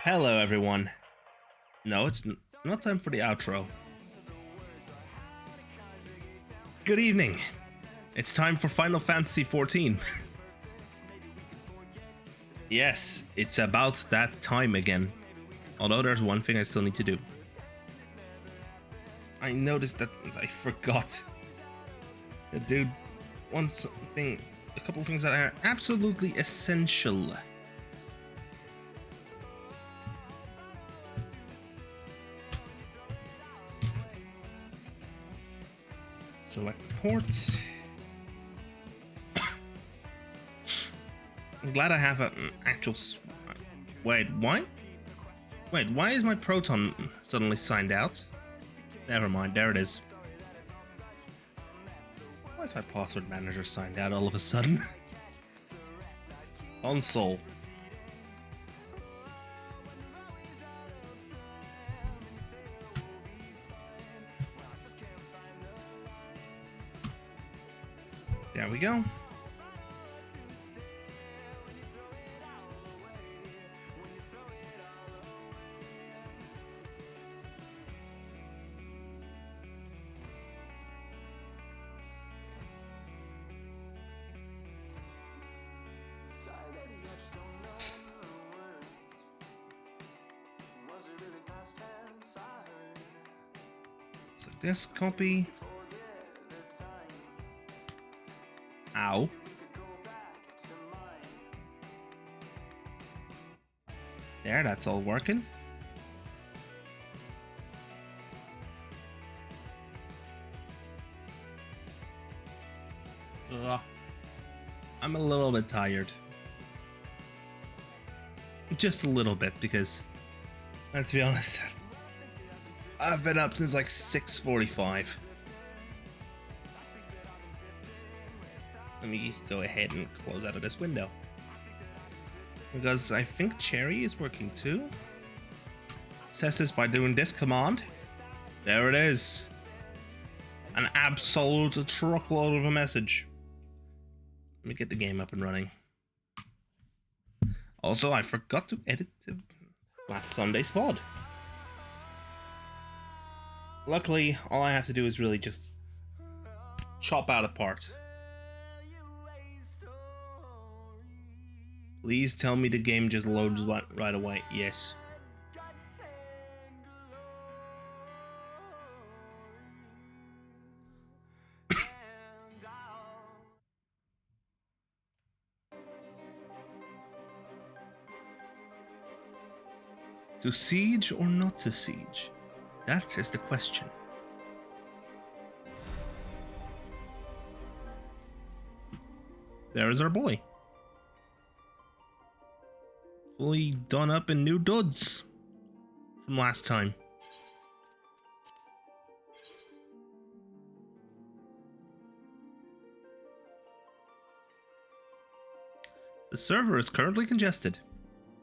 Hello, everyone. No, it's not time for the outro. Good evening. It's time for Final Fantasy XIV. Yes, it's about that time again. Although there's one thing I still need to do. I noticed that I forgot to do a couple of things that are absolutely essential. Select the port. I'm glad I have an actual... Wait, why? Wait, why is my Proton suddenly signed out? Never mind, there it is. Why is my password manager signed out all of a sudden? Console. There we go. So this copy. Ow. There, that's all working. Ugh. I'm a little bit tired. Just a little bit, because let's be honest, I've been up since like 6:45. Let me go ahead and close out of this window, because I think Cherry is working too. Test this by doing this command. There it is. An absolute truckload of a message. Let me get the game up and running. Also, I forgot to edit last Sunday's VOD. Luckily, all I have to do is really just chop out a part. Please tell me the game just loads right away. Yes. To siege or not to siege? That is the question. There is our boy. Fully done up in new duds from last time. The server is currently congested.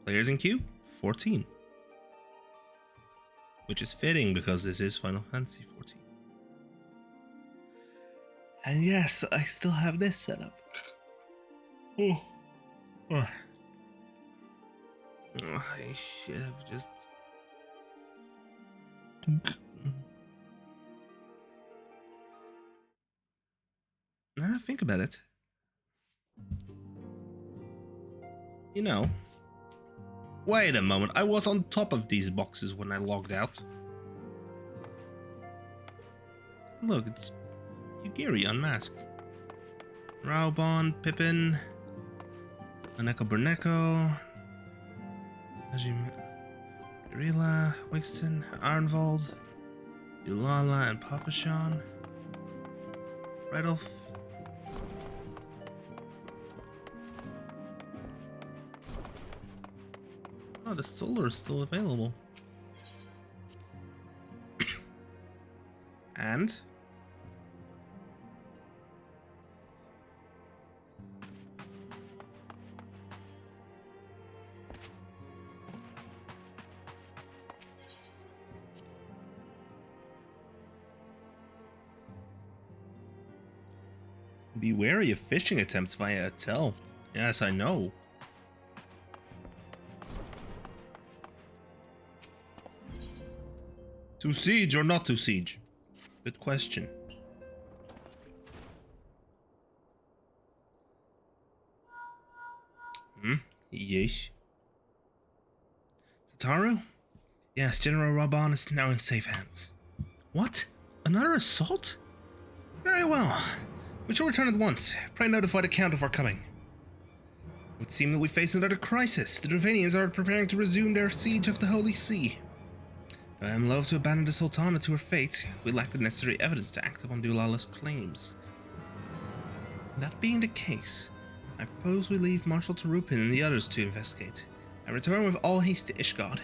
Players in queue, 14. Which is fitting because this is Final Fantasy XIV. And yes, I still have this set up. Oh. I should have just... Now that I think about it, you know, wait a moment, I was on top of these boxes when I logged out. Look, it's Yugiri unmasked. Raubon, Pippin, Aneko Berneko, Darila, Wixton, Arnvold, Dulala, and Papashan. Redolf. Oh, the solar is still available. And be wary of phishing attempts via Tel. Yes, I know. To siege or not to siege? Good question. Yes. Tataru? Yes, General Raban is now in safe hands. What? Another assault? Very well. We shall return at once. Pray notify the Count of our coming. It would seem that we face another crisis. The Dravanians are preparing to resume their siege of the Holy See. I am loath to abandon the Sultana to her fate. We lack the necessary evidence to act upon Dulala's claims. That being the case, I propose we leave Marshal Tarupin and the others to investigate, and return with all haste to Ishgard.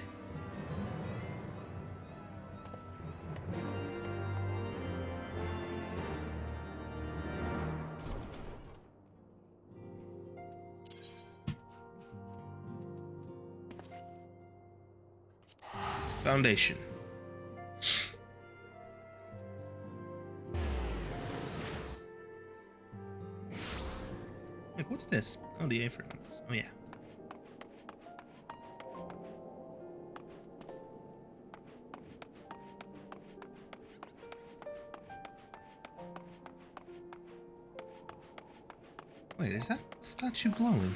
Foundation. Wait, what's this? Oh, the Aphrodite numbers. Oh, yeah. Wait, is that statue glowing?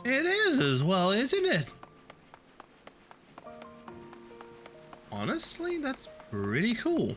It is as well, isn't it? Honestly, that's pretty cool.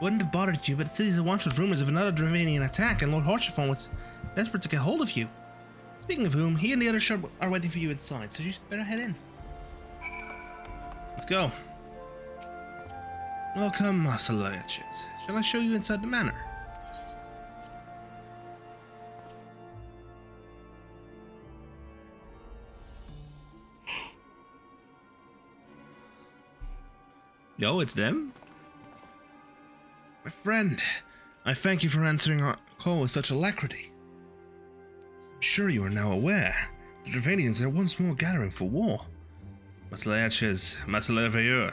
Wouldn't have bothered you, but the city's awash with rumors of another Dravanian attack, and Lord Horchefon was desperate to get hold of you. Speaking of whom, he and the others are waiting for you inside, so you better head in. Let's go. Welcome, Master Leches. Shall I show you inside the manor? Yo, it's them? My friend, I thank you for answering our call with such alacrity. I'm sure you are now aware, the Dravanians are once more gathering for war. Master Leches, Master Leveilleur.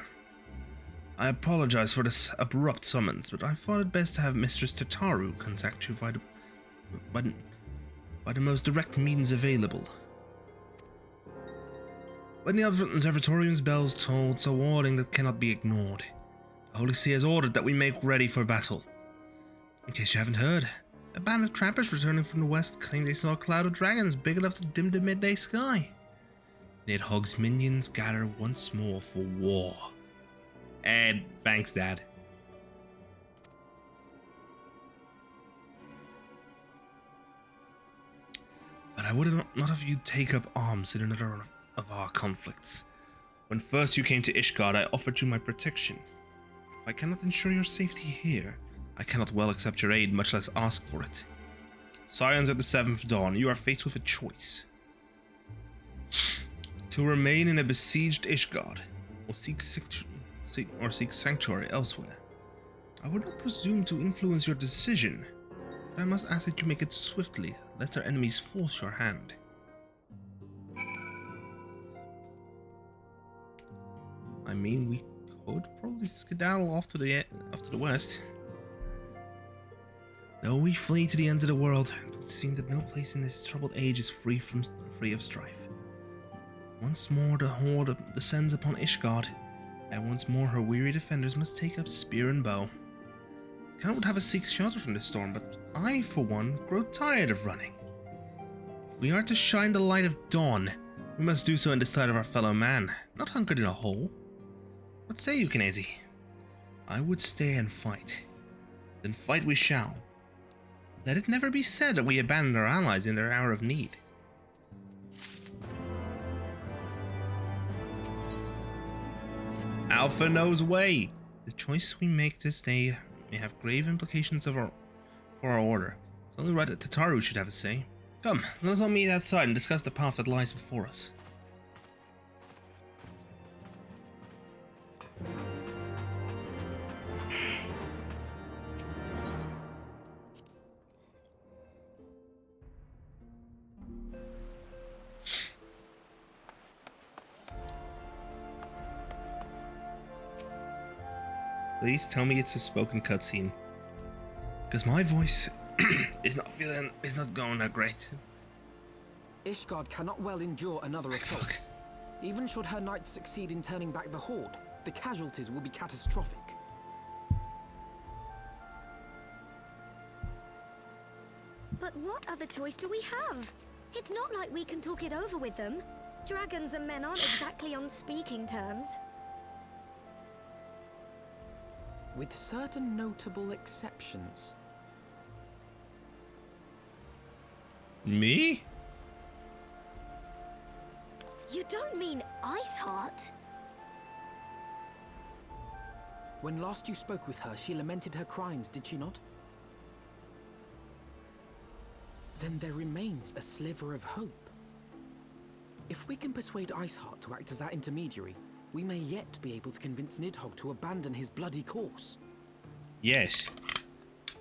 I apologize for this abrupt summons, but I thought it best to have Mistress Tataru contact you by the most direct means available. When the Observatorium's bells tolled, it's a warning that cannot be ignored. The Holy See has ordered that we make ready for battle. In case you haven't heard, a band of trappers returning from the west claimed they saw a cloud of dragons big enough to dim the midday sky. Nidhogg's minions gather once more for war. And thanks, Dad. But I would not have you take up arms in another of our conflicts. When first you came to Ishgard, I offered you my protection. If I cannot ensure your safety here, I cannot well accept your aid, much less ask for it. Scions of the Seventh Dawn, you are faced with a choice. To remain in a besieged Ishgard, or seek sanctuary elsewhere. I would not presume to influence your decision, but I must ask that you make it swiftly, lest our enemies force your hand. I mean, we could probably skedaddle off to the west. Though we flee to the ends of the world, it would seem that no place in this troubled age is free of strife. Once more the horde descends upon Ishgard, and once more her weary defenders must take up spear and bow. The Count would have us seek shelter from this storm, but I, for one, grow tired of running. If we are to shine the light of dawn, we must do so in the sight of our fellow man, not hunkered in a hole. What say you, Kinesi? I would stay and fight. Then fight we shall. Let it never be said that we abandoned our allies in their hour of need. Alpha knows way. The choice we make this day may have grave implications for our order. It's only right that Tataru should have a say. Come, let us all meet outside and discuss the path that lies before us. Please tell me it's a spoken cutscene, because my voice is not going that great. Ishgard cannot well endure another assault. Fuck. Even should her knights succeed in turning back the horde, the casualties will be catastrophic. But what other choice do we have? It's not like we can talk it over with them. Dragons and men aren't exactly on speaking terms. With certain notable exceptions. Me? You don't mean Iceheart? When last you spoke with her, she lamented her crimes, did she not? Then there remains a sliver of hope. If we can persuade Iceheart to act as our intermediary, we may yet be able to convince Nidhogg to abandon his bloody course. Yes.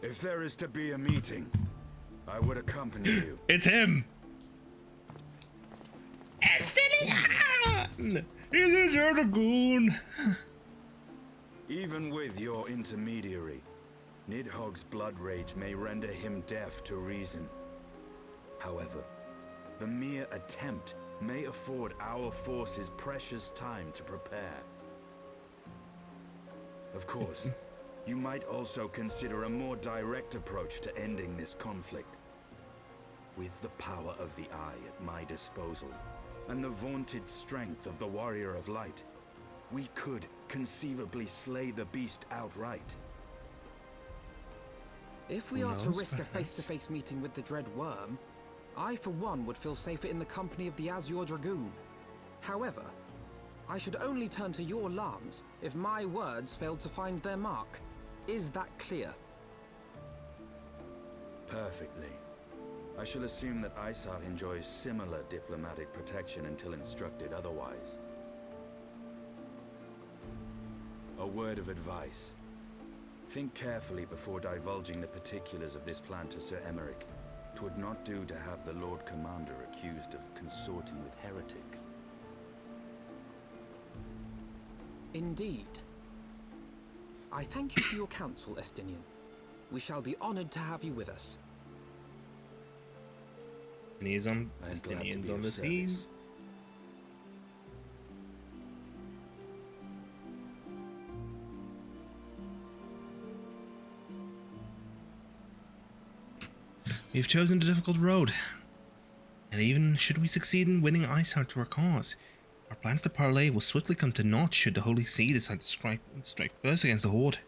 If there is to be a meeting, I would accompany you. It's him! Estinian! It is Erdogan! Even with your intermediary, Nidhogg's blood rage may render him deaf to reason. However, the mere attempt may afford our forces precious time to prepare. Of course, you might also consider a more direct approach to ending this conflict. With the power of the Eye at my disposal, and the vaunted strength of the Warrior of Light, we could conceivably slay the beast outright. If we are to risk a face-to-face meeting with the Dread Worm, I, for one, would feel safer in the company of the Azure Dragoon. However, I should only turn to your Lance if my words failed to find their mark. Is that clear? Perfectly. I shall assume that Iceheart enjoys similar diplomatic protection until instructed otherwise. A word of advice. Think carefully before divulging the particulars of this plan to Sir Emmerich. 'Twould not do to have the Lord Commander accused of consorting with heretics. Indeed. I thank you for your counsel, Estinian. We shall be honored to have you with us. Estinian's on the team. We've chosen the difficult road, and even should we succeed in winning Iceheart to our cause, our plans to parley will swiftly come to naught should the Holy See decide to strike first against the Horde.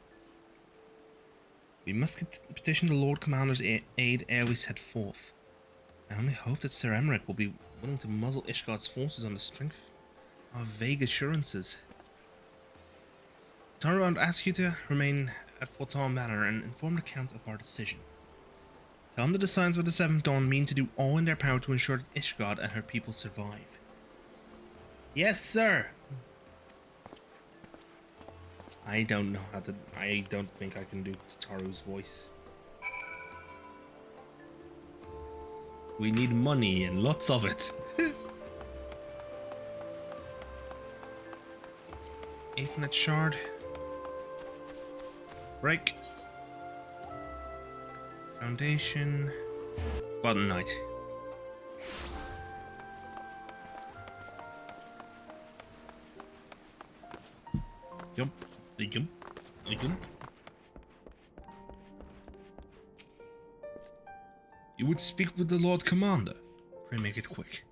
We must petition the Lord Commander's aid ere we set forth. I only hope that Sir Emmerich will be willing to muzzle Ishgard's forces on the strength of vague assurances. Taro, I'd ask you to remain at Forton Manor and inform the Count of our decision. Tell them that the Scions of the Seventh Dawn mean to do all in their power to ensure that Ishgard and her people survive. Yes, sir! I don't know how to... I don't think I can do Tataru's voice. We need money and lots of it. Infinite shard. Break. Foundation. Forgotten Knight. Jump. The jump. The jump. You would speak with the Lord Commander. Pray make it quick.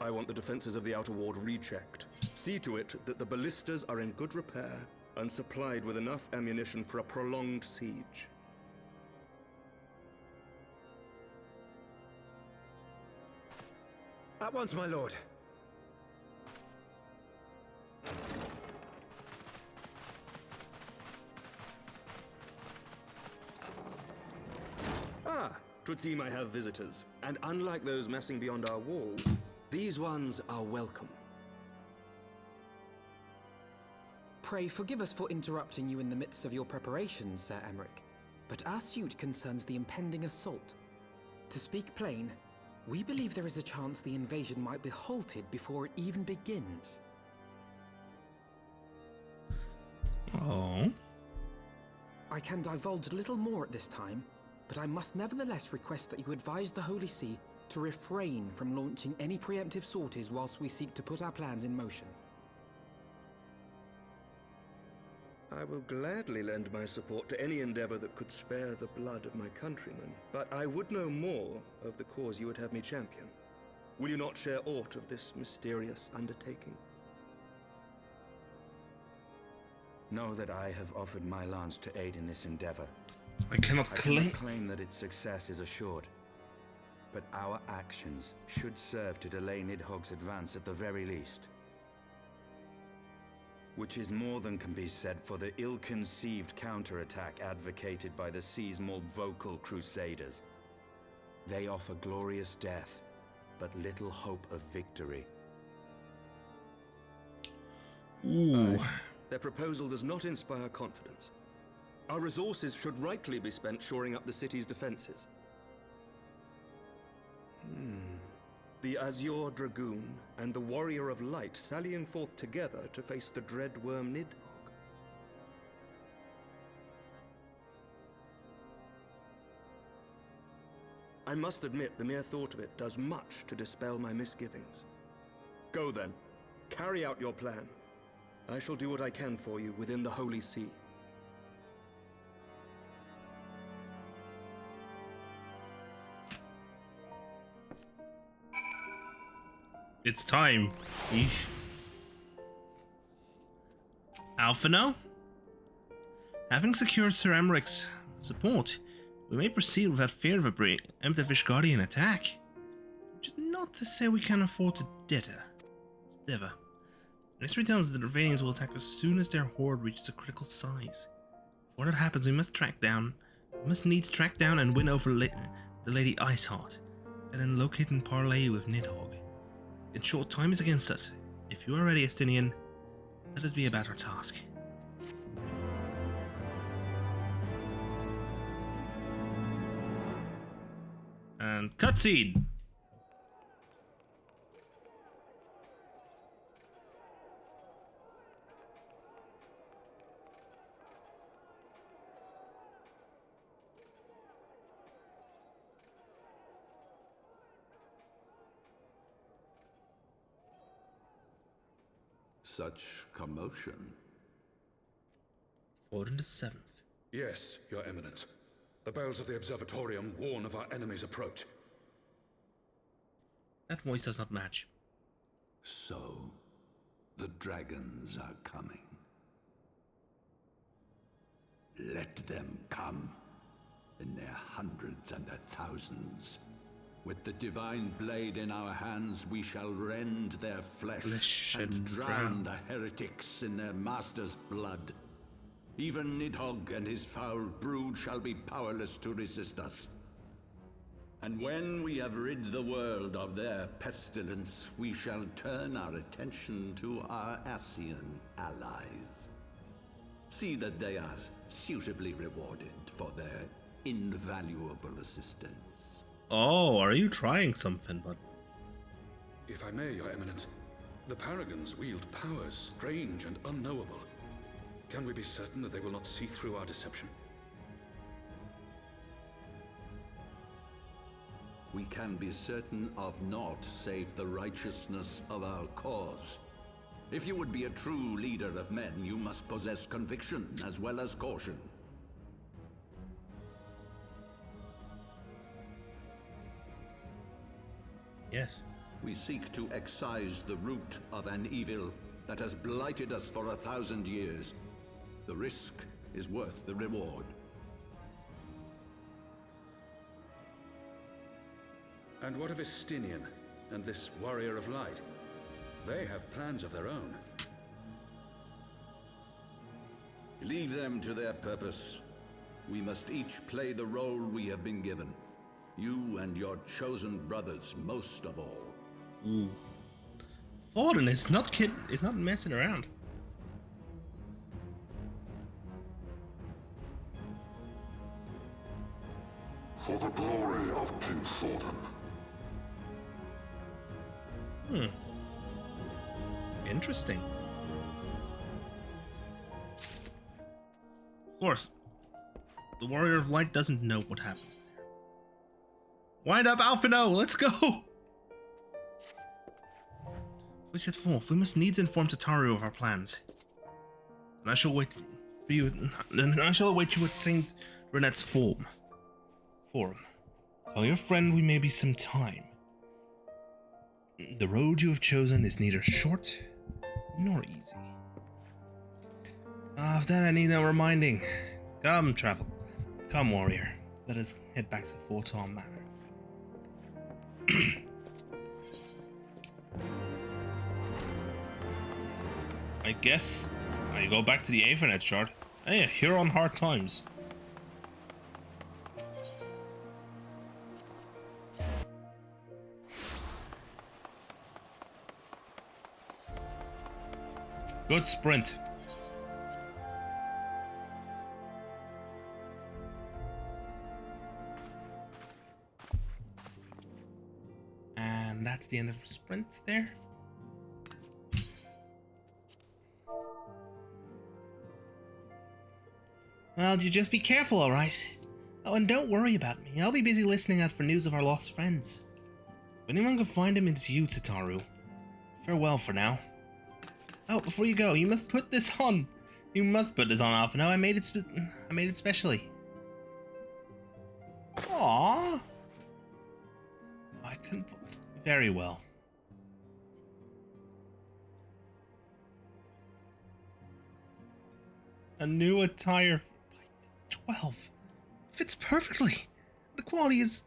I want the defenses of the Outer Ward rechecked. See to it that the ballistas are in good repair and supplied with enough ammunition for a prolonged siege. At once, my lord. would seem I have visitors, and unlike those messing beyond our walls, these ones are welcome. Pray forgive us for interrupting you in the midst of your preparations, Sir Emmerich, but our suit concerns the impending assault. To speak plain, we believe there is a chance the invasion might be halted before it even begins. Oh. I can divulge little more at this time, but I must nevertheless request that you advise the Holy See to refrain from launching any preemptive sorties whilst we seek to put our plans in motion. I will gladly lend my support to any endeavor that could spare the blood of my countrymen, but I would know more of the cause you would have me champion. Will you not share aught of this mysterious undertaking? Know that I have offered my lance to aid in this endeavor. I cannot I cannot claim. claim that its success is assured, but our actions should serve to delay Nidhogg's advance at the very least. Which is more than can be said for the ill-conceived counterattack advocated by the sea's more vocal crusaders. They offer glorious death, but little hope of victory. Ooh. Their proposal does not inspire confidence. Our resources should rightly be spent shoring up the city's defenses. The Azure Dragoon and the Warrior of Light sallying forth together to face the dread worm Nidhogg. I must admit the mere thought of it does much to dispel my misgivings. Go then, carry out your plan. I shall do what I can for you within the Holy See. It's time. Eesh. Alpha now? Having secured Sir Emmerich's support, we may proceed without fear of a preemptive Ishgardian attack. Which is not to say we can afford to dither. History tells us that the Ravanians will attack as soon as their horde reaches a critical size. Before that happens, we must needs track down and win over the Lady Iceheart, and then locate and parley with Nidhogg. In short, time is against us. If you are ready, Estinian, let us be about our task. And cutscene! Such commotion. Odin the 7th. Yes, Your Eminence. The bells of the Observatorium warn of our enemy's approach. That voice does not match. So, the dragons are coming. Let them come, in their hundreds and their thousands. With the divine blade in our hands, we shall rend their flesh and drown the heretics in their master's blood. Even Nidhogg and his foul brood shall be powerless to resist us. And when we have rid the world of their pestilence, we shall turn our attention to our Ascian allies. See that they are suitably rewarded for their invaluable assistance. Oh, are you trying something, bud? If I may, Your Eminence, the Paragons wield powers strange and unknowable. Can we be certain that they will not see through our deception? We can be certain of naught save the righteousness of our cause. If you would be a true leader of men, you must possess conviction as well as caution. Yes. We seek to excise the root of an evil that has blighted us for 1,000 years. The risk is worth the reward. And what of Estinian and this Warrior of Light? They have plans of their own. Leave them to their purpose. We must each play the role we have been given. You and your chosen brothers most of all. Ooh. Forden is not kidding. He's not messing around. For the glory of King Thornton. Interesting. Of course, the Warrior of Light doesn't know what happened there. Wind up, Alphino! Let's go! We set forth. We must needs inform Tataru of our plans. And I shall wait for you. And I shall await you at Saint Renette's forum. Tell your friend we may be some time. The road you have chosen is neither short nor easy. Of that I need no reminding. Come, travel. Come, warrior. Let us head back to Forton Manor. I guess I go back to the Aethernet shard. Hey, you're on hard times. Good sprint. And that's the end of the sprints there. Well, you just be careful, alright? Oh, and don't worry about me. I'll be busy listening out for news of our lost friends. If anyone can find him, it's you, Tataru. Farewell for now. Oh, before you go, you must put this on. You must put this on, Alphino. I made it specially. Aww. I can put very well. A new attire by 12 fits perfectly. The quality is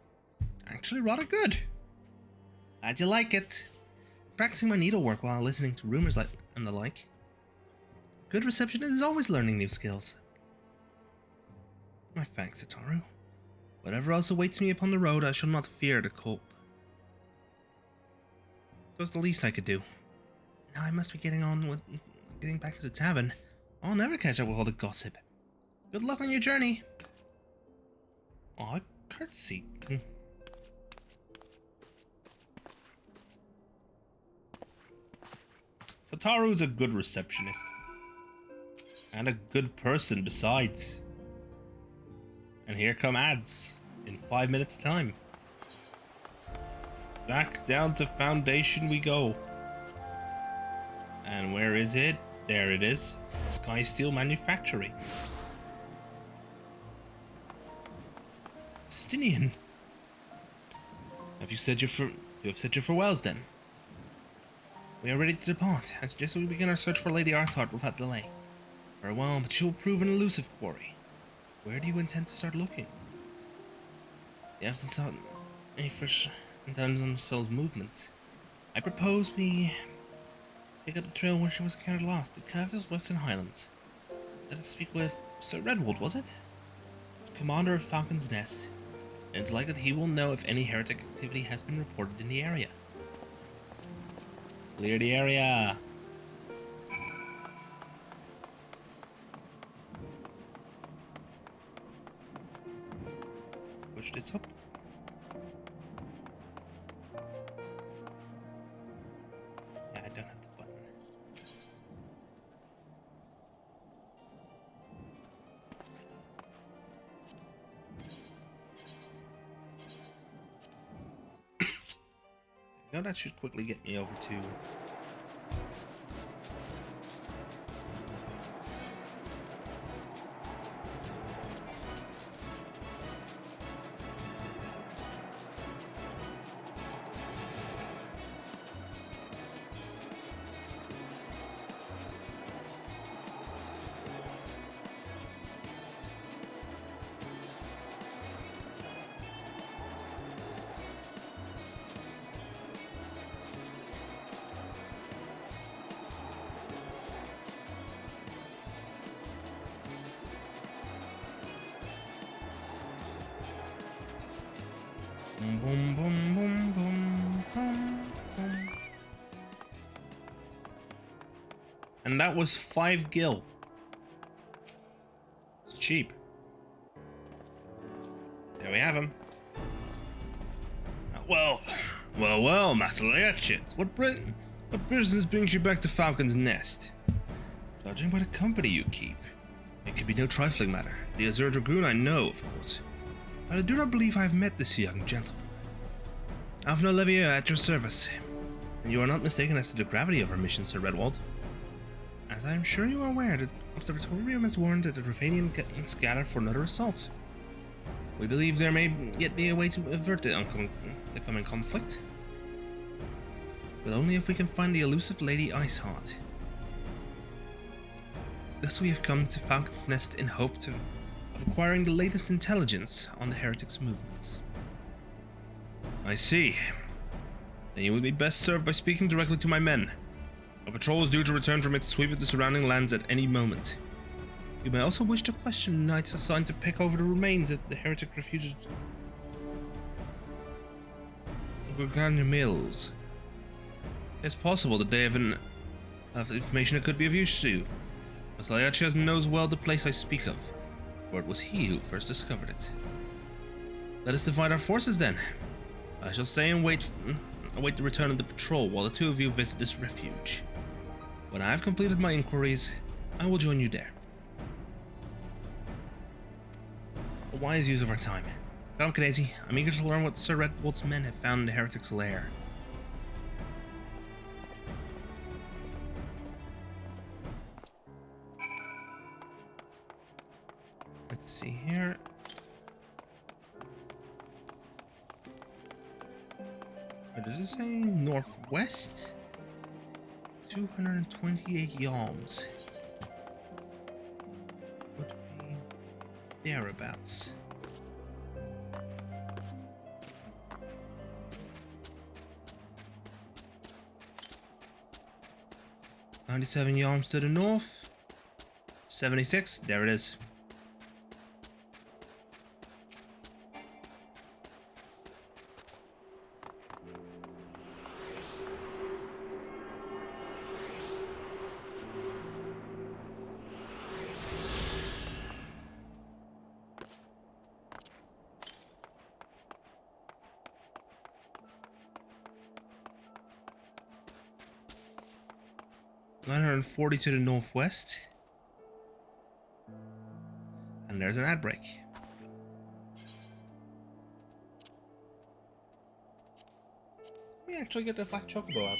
actually rather good. Glad you like it. Practicing my needlework while listening to rumors and the like. Good receptionist is always learning new skills. My thanks, Tataru. Whatever else awaits me upon the road, I shall not fear the cold. That was the least I could do. Now I must be getting back to the tavern. I'll never catch up with all the gossip. Good luck on your journey. Aw, courtesy. Tataru's a good receptionist. And a good person besides. And here come ads in 5 minutes time. Back down to Foundation we go. And where is it? There it is. Sky Steel Manufactory. Stinian. You have said your farewells then? We are ready to depart. I suggest we begin our search for Lady Arthart without delay. Farewell, but she will prove an elusive quarry. Where do you intend to start looking? The absence of a fresh intelligence on Soul's movements. I propose we pick up the trail where she was carried lost, the Cavi's Western Highlands. Let us speak with Sir Redwood, was it? He's commander of Falcon's Nest, and it's likely that he will know if any heretic activity has been reported in the area. Clear the area! Push this up. Yeah, I don't have the button. Now that should quickly get me over to Boom, boom, boom, boom, boom, boom, boom. And that was 5 gil. It's cheap. There we have him. Well, Master Leaches, what business brings you back to Falcon's Nest? Judging by the company you keep, it could be no trifling matter. The Azure Dragoon I know, of course, but I do not believe I have met this young gentleman. Alphna Levier at your service, and you are not mistaken as to the gravity of our mission, Sir Redwald. As I am sure you are aware, the Observatorium has warned that the Ravanian gather for another assault. We believe there may yet be a way to avert the coming conflict, but only if we can find the elusive Lady Iceheart. Thus we have come to Falcon's Nest in hope of acquiring the latest intelligence on the heretics' movements. I see. Then you would be best served by speaking directly to my men. A patrol is due to return from its sweep of the surrounding lands at any moment. You may also wish to question the knights assigned to pick over the remains at the heretic refuge Gorgana Mills. It's possible that they have information that could be of use to you. Maslayachias knows well the place I speak of, for it was he who first discovered it. Let us divide our forces then. I shall stay and await the return of the patrol while the two of you visit this refuge. When I have completed my inquiries, I will join you there. A wise use of our time. Come, Kadesi, I'm eager to learn what Sir Redwald's men have found in the heretic's lair. Let's see here. What does it say? Northwest? 228 yalms. Would be thereabouts. $97 yalms to the north. 76, there it is. $940 to the northwest. And there's an ad break. Let me actually get the Black Chocobo out.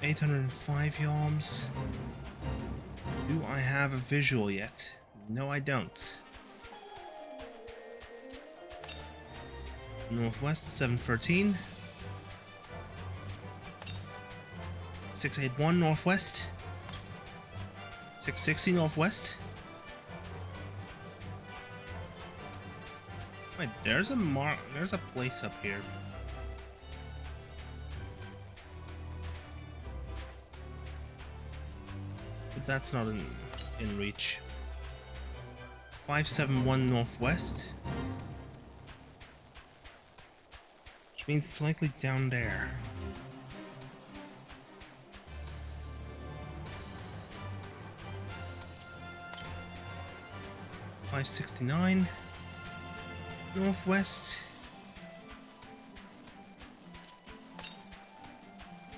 $805 yalms. Do I have a visual yet? No, I don't. Northwest 713. 681 northwest. 660 northwest. Wait, there's a place up here. That's not in reach. 571 northwest, which means it's likely down there. $569 northwest,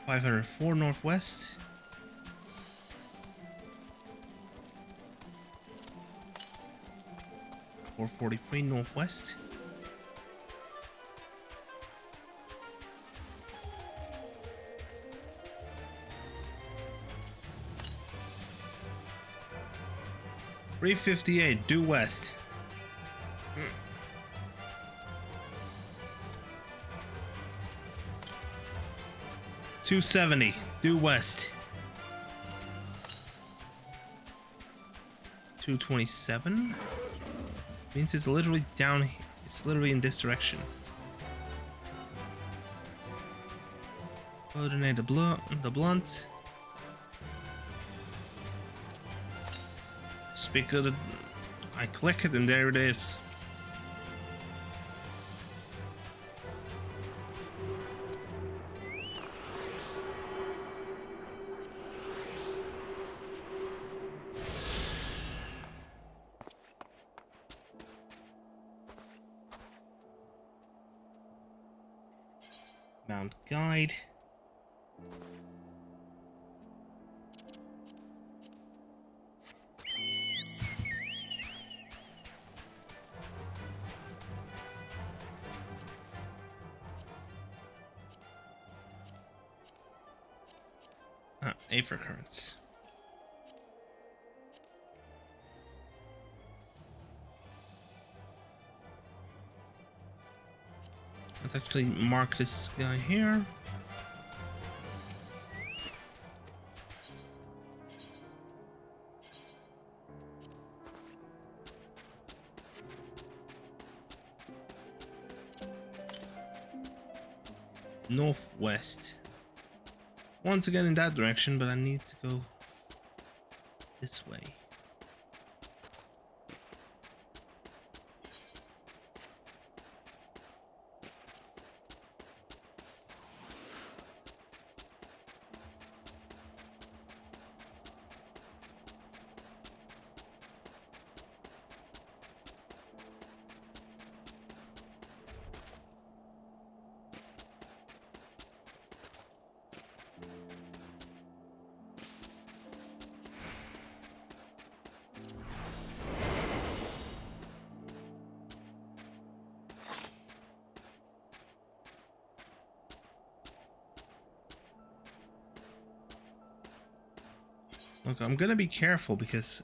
504 northwest. 443 northwest. $358 due west. 270 due west. 227. Means it's literally down. It's literally in this direction. Coordinate the blunt. Speak of the. I click it and there it is. Mount guide. Aether currents. Let's actually mark this guy here. Northwest. Once again in that direction, but I need to go this way. Look, I'm gonna be careful because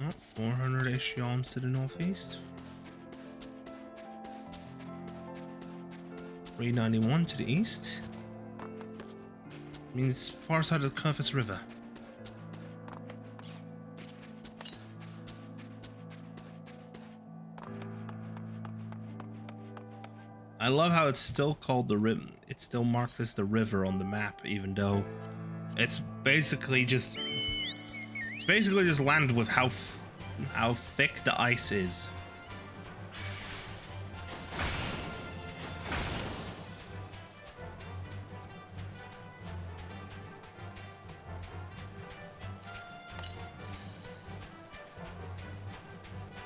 oh, 400-ish yawns to the northeast. 391 to the east. Means far side of the Curvis River. I love how it's still called the river. It's still marked as the river on the map, even though it's basically just land with how thick the ice is.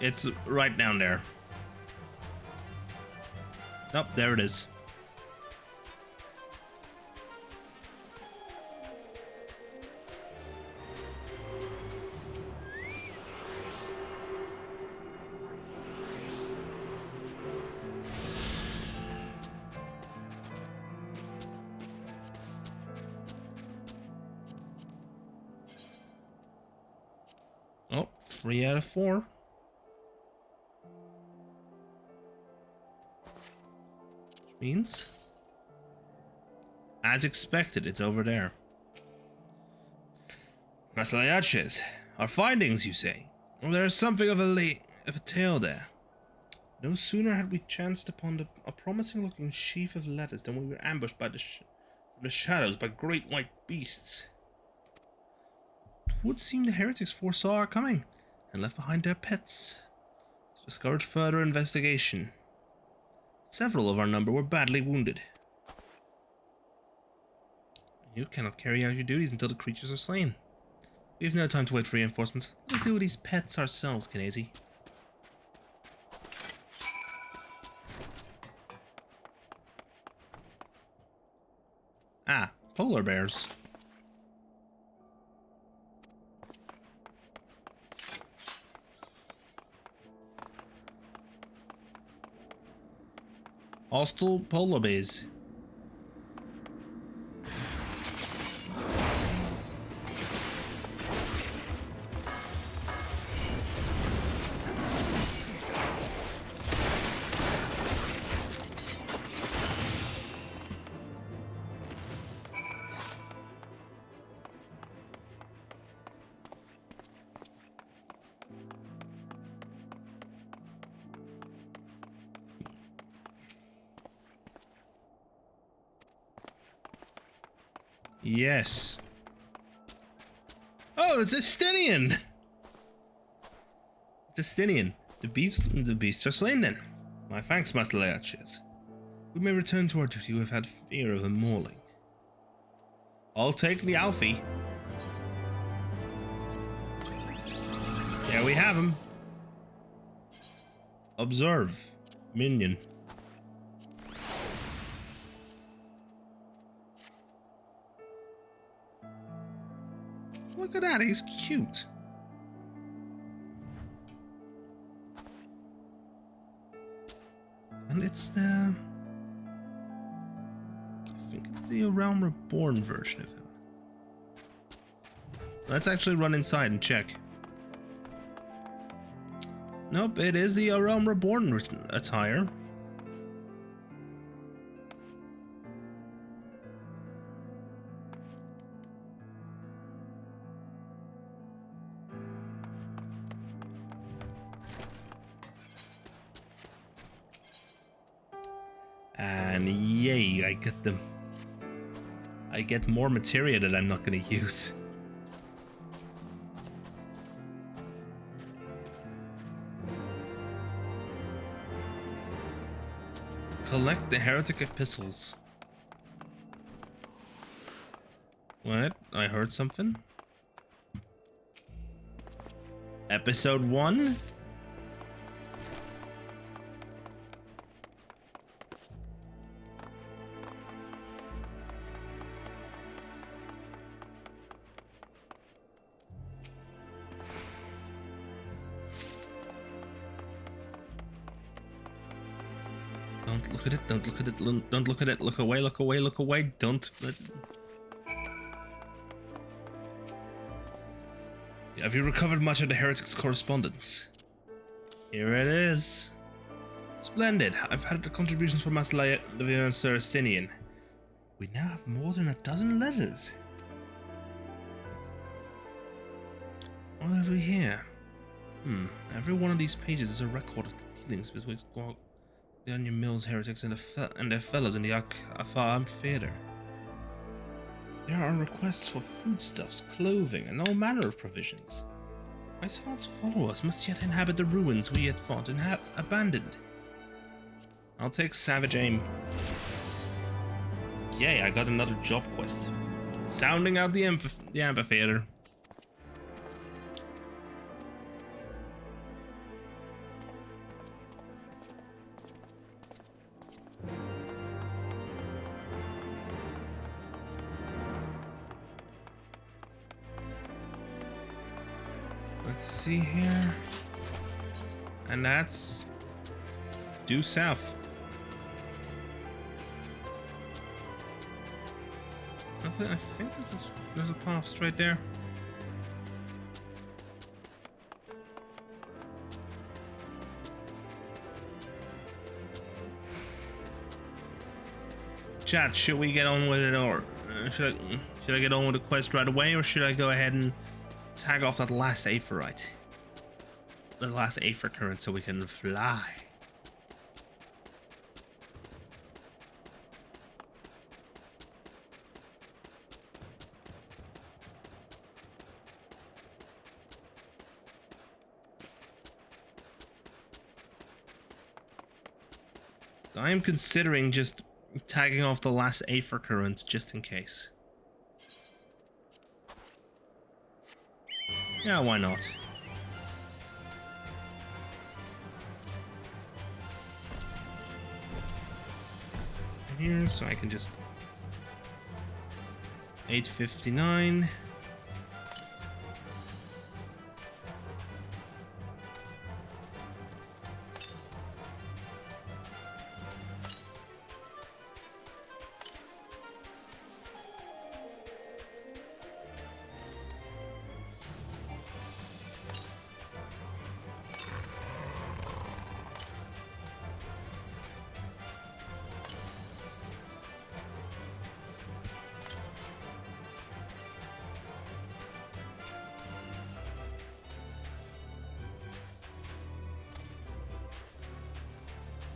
It's right down there. Oh, there it is. Oh, 3 out of 4. Means, as expected, it's over there. Masalayaches, our findings, you say? Well, there is something of a tale there. No sooner had we chanced upon a promising-looking sheaf of letters than we were ambushed by the shadows by great white beasts. It would seem the heretics foresaw our coming and left behind their pets to discourage further investigation. Several of our number were badly wounded. You cannot carry out your duties until the creatures are slain. We have no time to wait for reinforcements. Let's deal with these pets ourselves, Kinesi. polar bears. Hostile polar bears. Yes. Oh, it's Estinian. It's Estinian. The beasts are slain then. My thanks, Master Leaches. We may return to our duty. We've had fear of a mauling. I'll take the Alfie. There we have him. Observe. Minion. Look at that, he's cute. And it's the... I think it's the Realm Reborn version of him. Let's actually run inside and check. Nope, it is the Realm Reborn attire. And yay, I get them. I get more materia that I'm not gonna use. Collect the heretic epistles. What? I heard something? Episode 1? Don't look at it, don't look at it, don't look at it, look away, look away, look away, don't. Have you recovered much of the heretic's correspondence? Here it is. Splendid, I've had the contributions from Master Levian and Sir Estinian. We now have more than a dozen letters. What have we here? Every one of these pages is a record of the dealings between the Onion Mills heretics and their fellows in the XIV theater. There are requests for foodstuffs, clothing, and all manner of provisions. My swords followers must yet inhabit the ruins we had fought and have abandoned. I'll take Savage Aim. Yay, I got another job quest. Sounding out the amphitheater. Let's see here. And that's due south. I think there's a path straight there. Chat, should we get on with it, or should I get on with the quest right away, or should I go ahead and tag off that last Aephorite? The last Aether current so we can fly. So I am considering just tagging off the last Aether current just in case. Yeah, why not? Here, so I can just 859.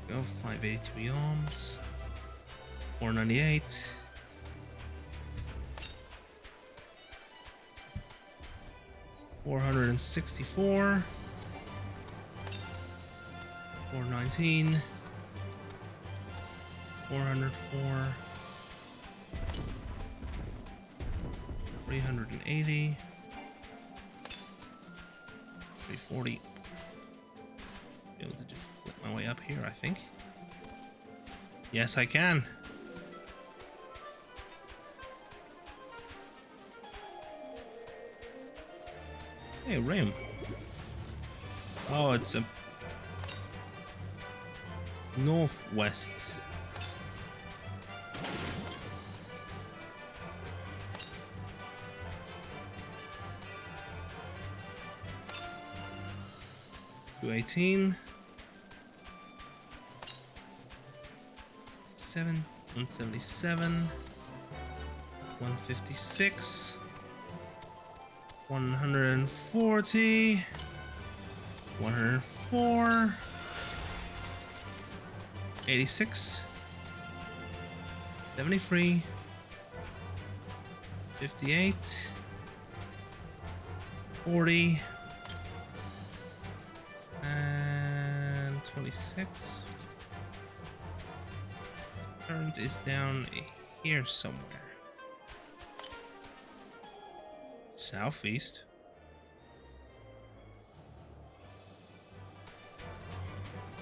Go 583 arms, 498. $464, 419, 404, 380, 340. Be able to just flip my way up here, I think. Yes, I can. Hey, rim. Oh, it's a northwest. $218. 177. 156. 140. 104. 86. 73. 58. 40. And 26. Current is down here somewhere. Southeast.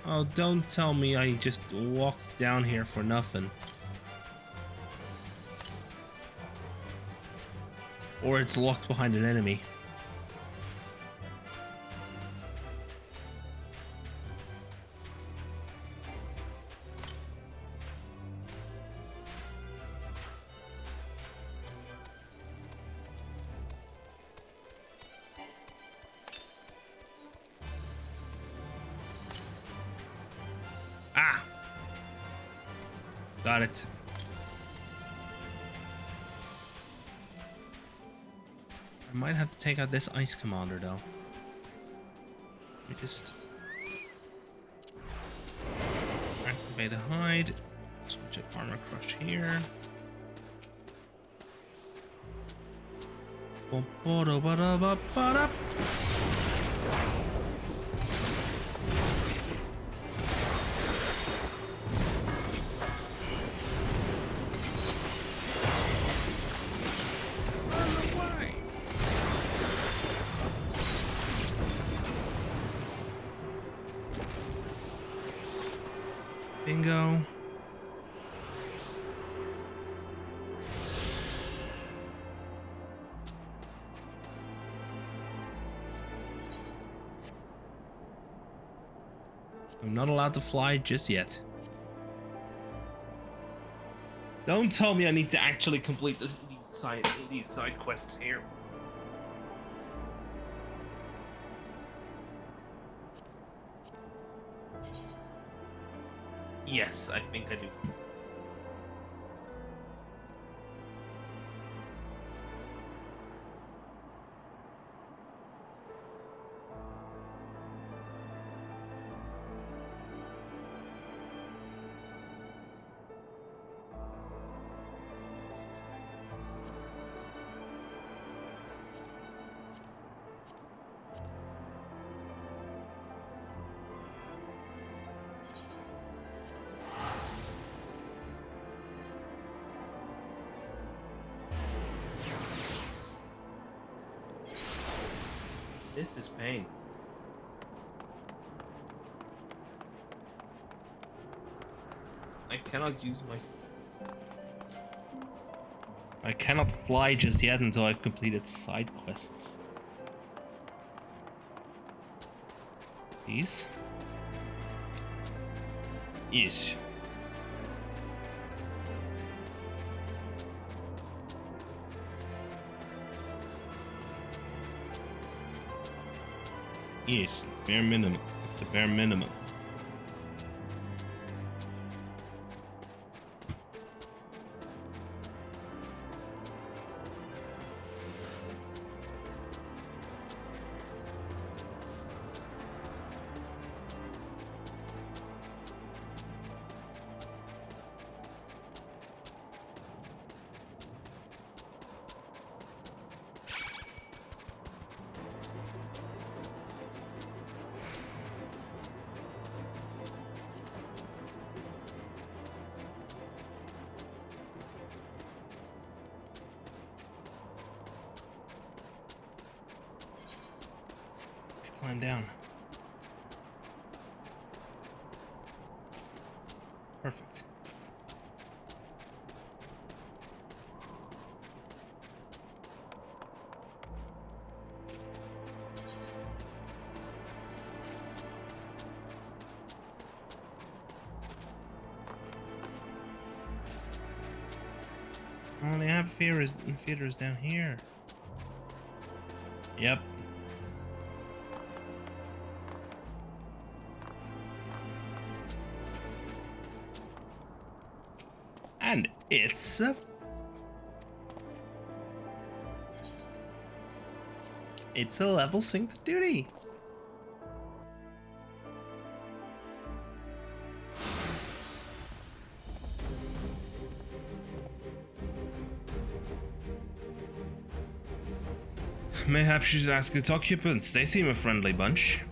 Oh, don't tell me I just walked down here for nothing. Or it's locked behind an enemy. Ah! Got it. I might have to take out this ice commander though. Let me just activate a hide. Switch up armor crush here. Ba-ba-da-ba-da-ba-ba-da. Bingo. I'm not allowed to fly just yet. Don't tell me I need to actually complete these side quests here. Yes, I think I do. This is pain. I cannot use I cannot fly just yet until I've completed side quests. These? Yes. Yes, it's bare minimum. It's the bare minimum. Climb down. Perfect. Oh, they have theaters down here. Yep. And it's a level synced duty. Mayhaps you should ask its occupants. They seem a friendly bunch.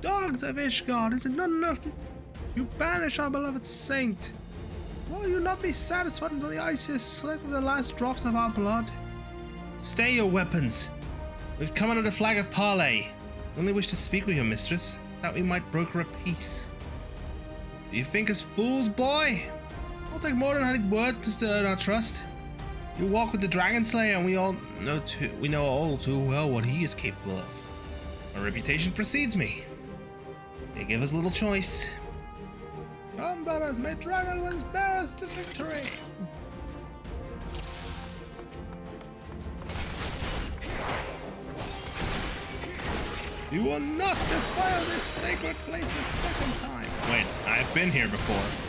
Dogs of Ishgard, is it not enough you banish our beloved saint? Will you not be satisfied until the ice is slit with the last drops of our blood? Stay your weapons. We've come under the flag of parley. We only wish to speak with your mistress, that we might broker a peace. Do you think us fools, boy? It'll take more than a word to stir our trust. You walk with the Dragon Slayer, and we know all too well what he is capable of. My reputation precedes me. They give us little choice. Come, brothers, may dragon wings bear us to victory. You will not defile this sacred place a second time. Wait, I've been here before.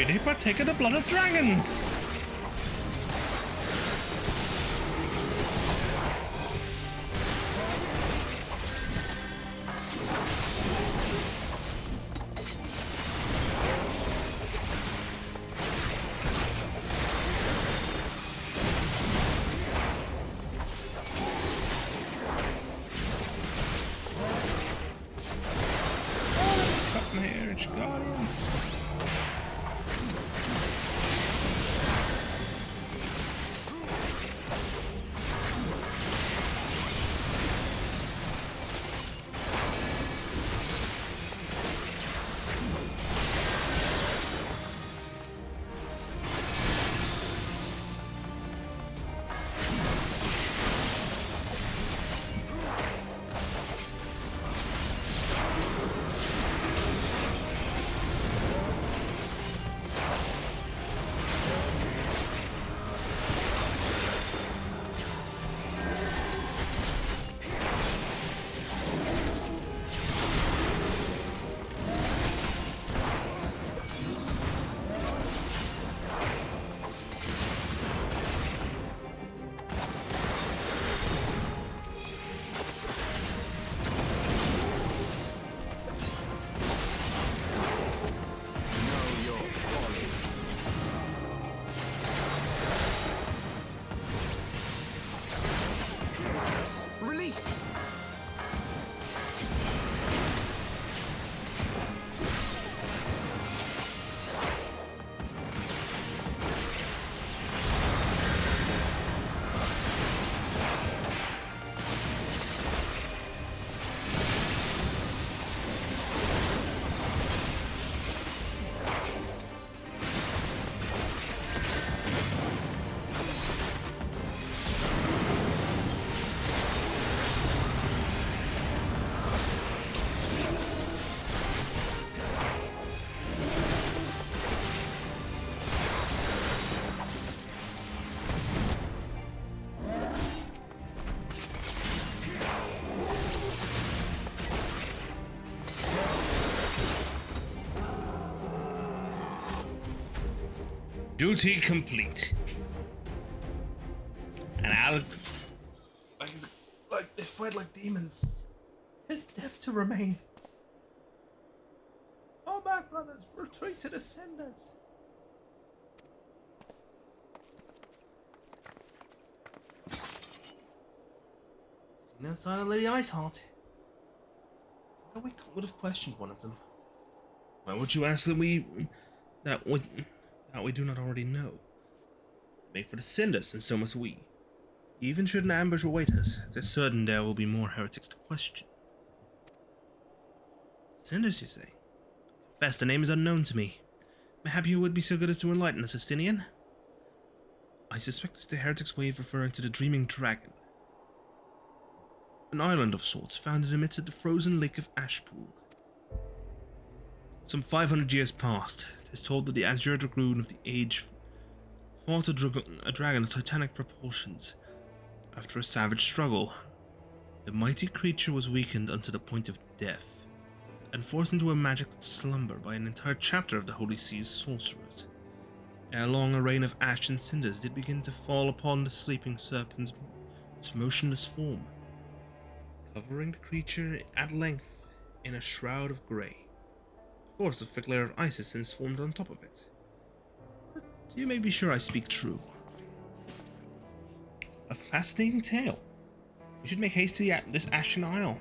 They partake of the blood of dragons! Oh, cut my hair, it's guardians. Duty complete. And I'll... Like they fight like demons. There's death to remain. Fall back, brothers. Retreat to the cinders. See no sign of Lady Iceheart. We would have questioned one of them. Why would you ask that we do not already know? Make for the cinders, and so must we. Even should an ambush await us, it is certain there will be more heretics to question. Cinders, you say? Confess, the name is unknown to me. Mayhap you would be so good as to enlighten us, Estinian? I suspect it's the heretics' way of referring to the Dreaming Dragon. An island of sorts, found in the midst of the frozen lake of Ashpool. Some 500 years past, it is told that the Azure Dragoon of the Age fought a dragon of titanic proportions. After a savage struggle, the mighty creature was weakened unto the point of death, and forced into a magic slumber by an entire chapter of the Holy Sea's sorcerers. Ere long, a rain of ash and cinders did begin to fall upon the sleeping serpent's motionless form, covering the creature at length in a shroud of grey. Of course, a thick layer of ice has since formed on top of it. But you may be sure I speak true. A fascinating tale. We should make haste to this Ashen Isle.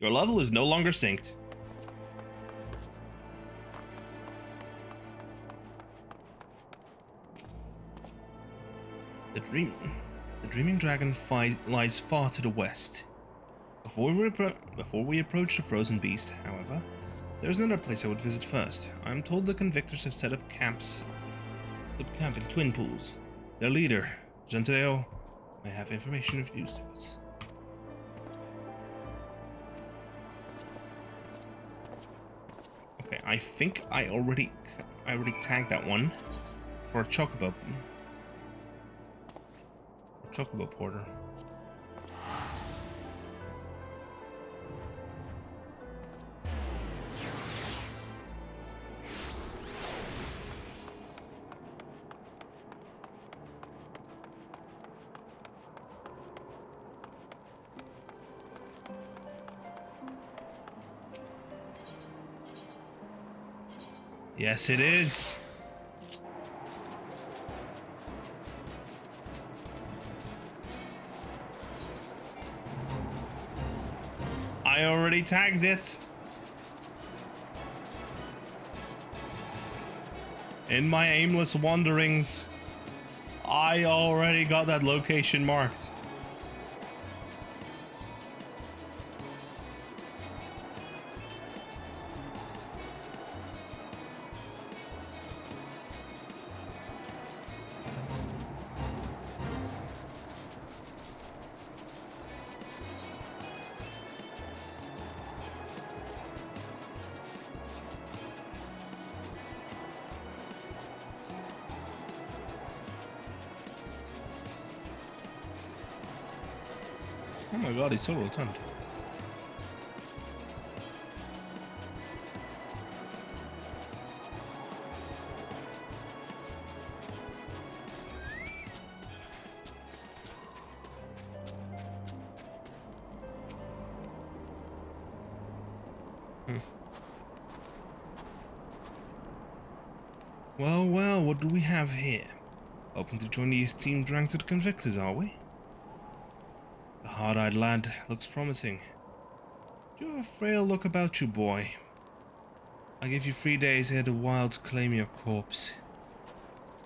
Your level is no longer synced. The Dreaming Dragon lies far to the west. Before we approach the frozen beast, however, there's another place I would visit first. I'm told the convictors have set up camp in Twin Pools. Their leader, Genteo, may have information of use to us. Okay, I think I already tagged that one for a chocobo. Chocobo porter. Yes, it is. I already tagged it. In my aimless wanderings, I already got that location marked. Oh my god, he's so rotund. Well, what do we have here? Hoping to join the esteemed ranks of the convictors, are we? The hard-eyed lad looks promising. You have a frail look about you, boy. I give you 3 days ere the wilds claim your corpse.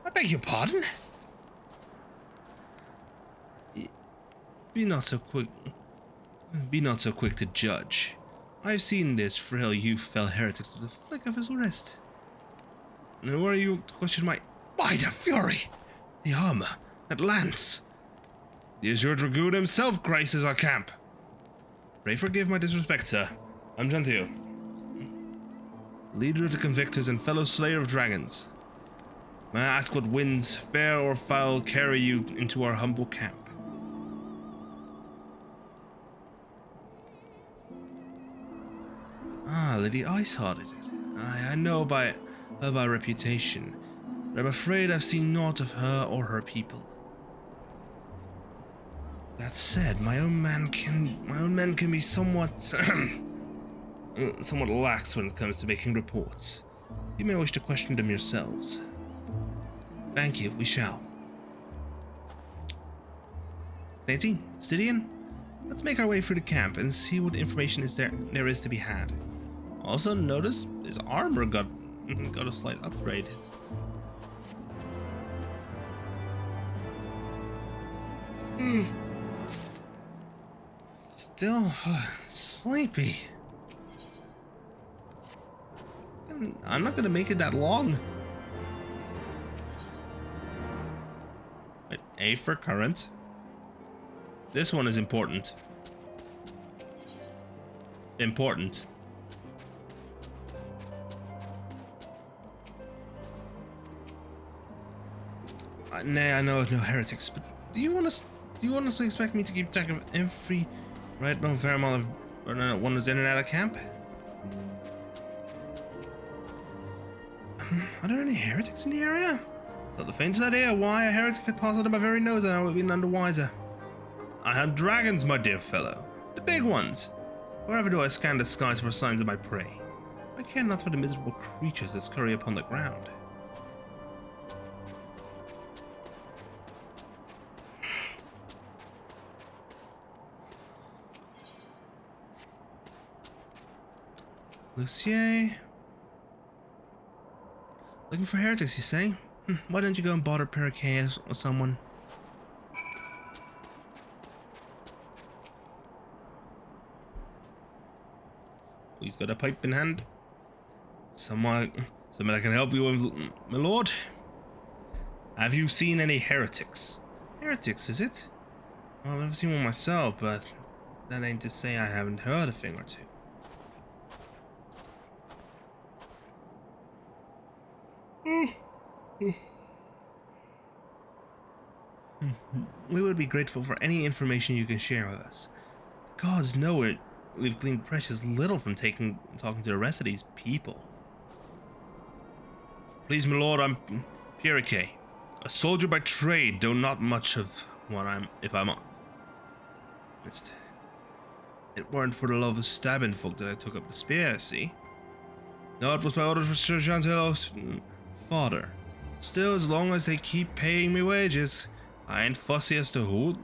I beg your pardon? Be not so quick to judge. I've seen this frail youth fell heretics with the flick of his wrist. And who are you to question my... By the fury! The armor, that lance! The Azure Dragoon himself graces our camp. Pray forgive my disrespect, sir. I'm Gentile, leader of the convictors and fellow slayer of dragons. May I ask what winds, fair or foul, carry you into our humble camp? Lady Iceheart, is it? I know by her by reputation, but I'm afraid I've seen naught of her or her people. That said, my own men can be somewhat somewhat lax when it comes to making reports. You may wish to question them yourselves. Thank you, we shall. Lady, Stydian, let's make our way through the camp and see what information there is to be had. Also notice his armor got a slight upgrade. Still sleepy. I'm not gonna make it that long. Wait, A for current. This one is important. Important. Nay, I know no heretics, but do you honestly expect me to keep track of every right no fair amount of one who's in and out of camp? Are there any heretics in the area? Not the faintest idea why a heretic could pass under my very nose, and I would be none the wiser. I hunt dragons, my dear fellow. The big ones. Wherever do I scan the skies for signs of my prey? I care not for the miserable creatures that scurry upon the ground. Lucier. Looking for heretics, you say? Why don't you go and bother Pericaeus or someone? He's got a pipe in hand. Someone I can help you with, my lord? Have you seen any heretics? Heretics, is it? Well, I've never seen one myself, but that ain't to say I haven't heard a thing or two. We would be grateful for any information you can share with us. The gods know it. We've gleaned precious little from talking to the rest of these people. Please, my lord, I'm Pericae, a soldier by trade, though not much of what if I'm honest. It weren't for the love of stabbing folk that I took up the spear, see? No, it was by order of Sir Chancello's father. Still, as long as they keep paying me wages, I ain't fussy as to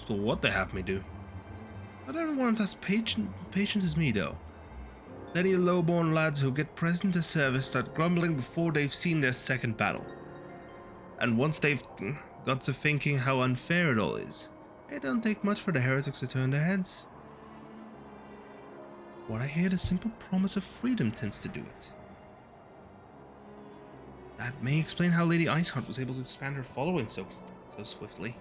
what they have me do. Not everyone's as patient as me, though. Plenty of low-born lads who get pressed into service start grumbling before they've seen their second battle. And once they've got to thinking how unfair it all is, it don't take much for the heretics to turn their heads. What I hear, the simple promise of freedom tends to do it. That may explain how Lady Iceheart was able to expand her following so swiftly.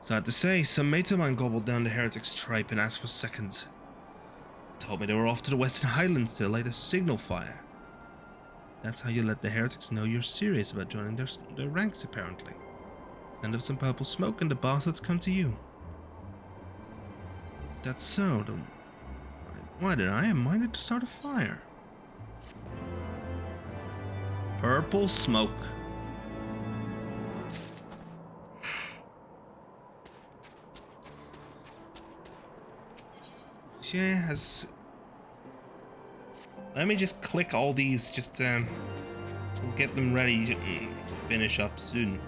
Sad to say, some mates of mine gobbled down the heretics' tripe and asked for seconds. Told me they were off to the Western Highlands to light a signal fire. That's how you let the heretics know you're serious about joining their ranks, apparently. Send up some purple smoke and the bastards come to you. Is that so? Why did I am minded to start a fire? Purple smoke. Yeah, let me just click all these, just we'll get them ready to finish up soon.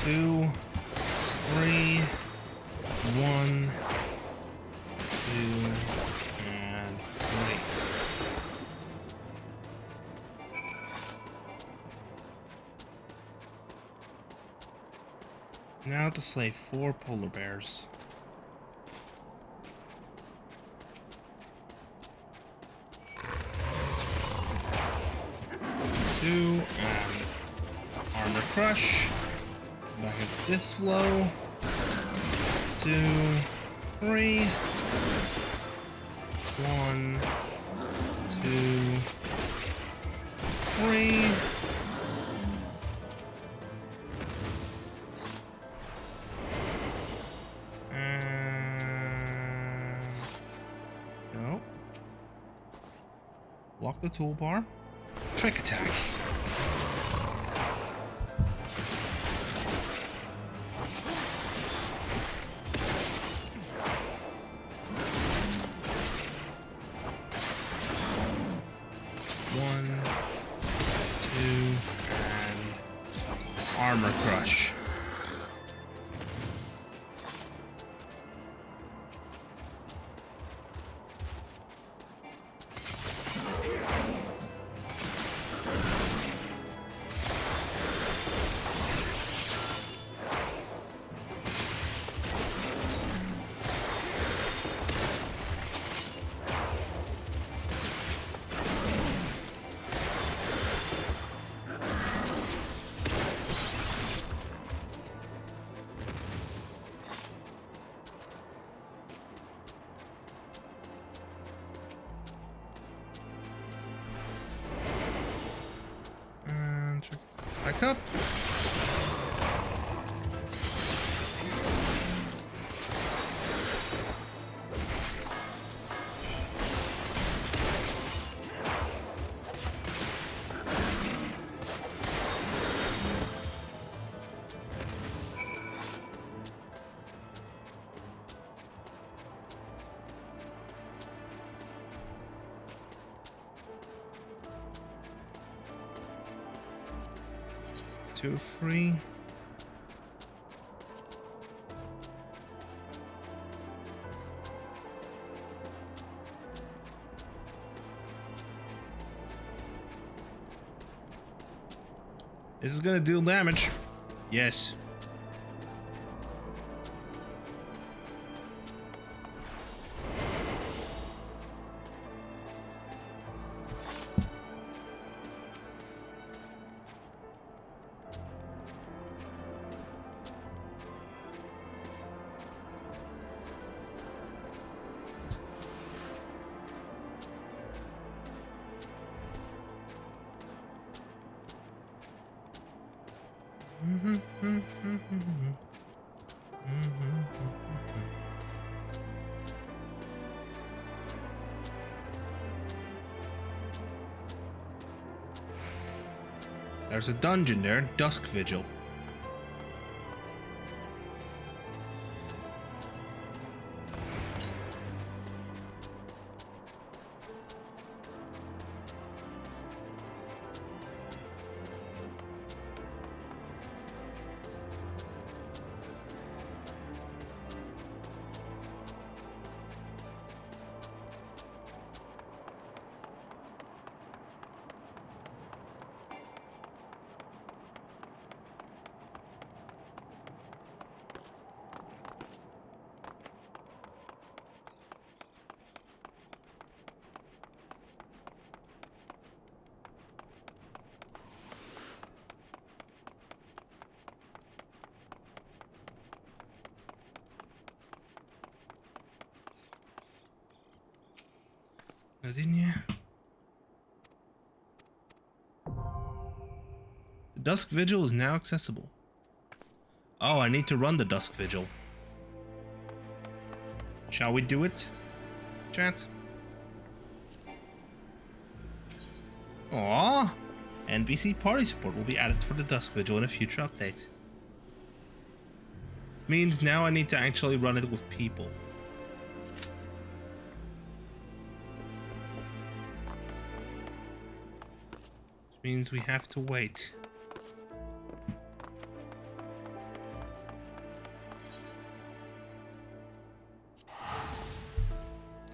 2, 3, 1, 2, and 3. Now to slay 4 polar bears. 2 and armor crush. Back at this flow. 2, 3. 1, 2, 3. No. Lock the toolbar. Trick attack. One, 2, and armor crush. Back up. Two free. This is gonna deal damage. Yes. There's a dungeon there, Dusk Vigil. Nothing here. The Dusk Vigil is now accessible. Oh, I need to run the Dusk Vigil. Shall we do it, chat? Aww! NPC party support will be added for the Dusk Vigil in a future update. Means now I need to actually run it with people. Means we have to wait.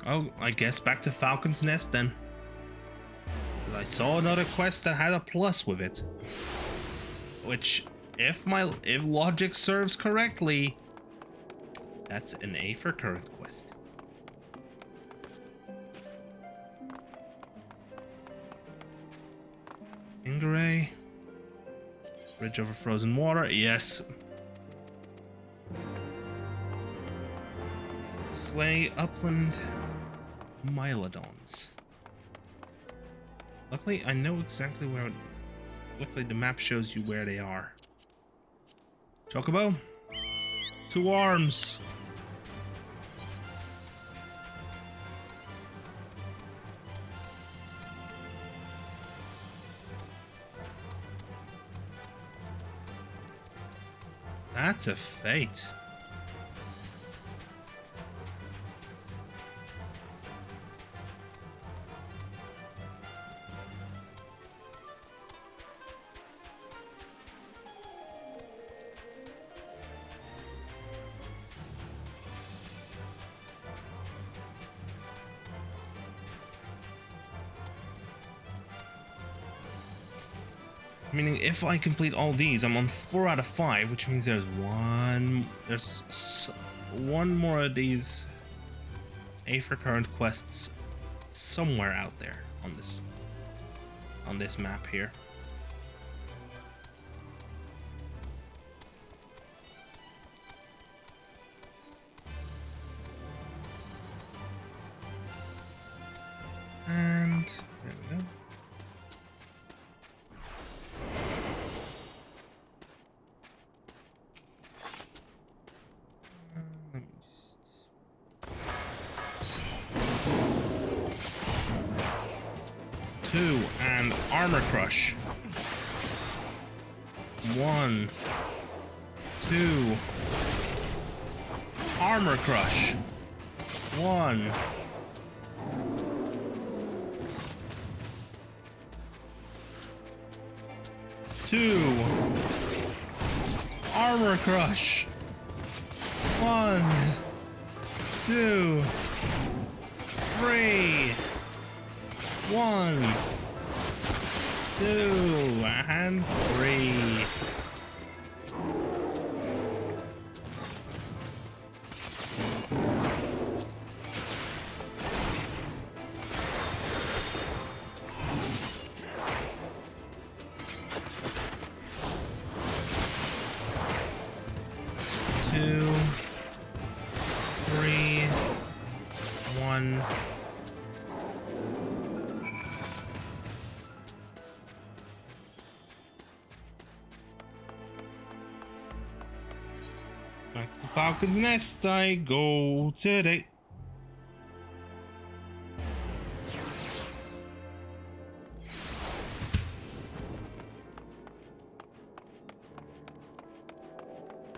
Oh, I guess back to Falcon's Nest then. I saw another quest that had a plus with it. Which, if logic serves correctly, that's an A for current quest. Ingray. Bridge over frozen water, yes. Slay upland Mylodons. Luckily, I know exactly where. Luckily, the map shows you where they are. Chocobo, 2 arms. That's a fate. Meaning, if I complete all these, I'm on 4 out of 5, which means there's one more of these A for current quests somewhere out there on this map here. And there we go. And armor crush. 1, 2. Armor crush. 1. 2. Armor crush. 1, 2, 3. 1, 2, and 3. Two, 3, 1. Back to the Falcon's Nest I go today.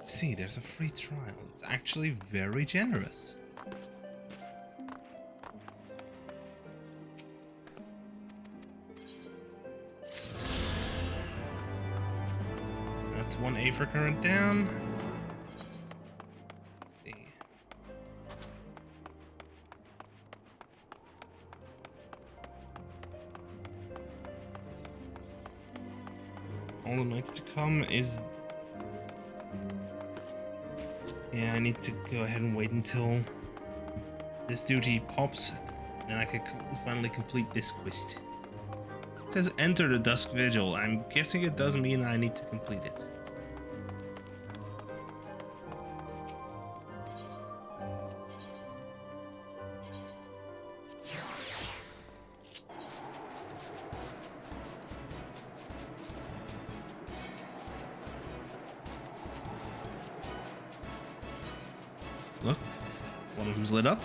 See, there's a free trial. It's actually very generous. That's 1 A for current down. All the nights to come is... Yeah, I need to go ahead and wait until this duty pops, and I can finally complete this quest. It says enter the Dusk Vigil. I'm guessing it does mean I need to complete it. Look, one of them's lit up.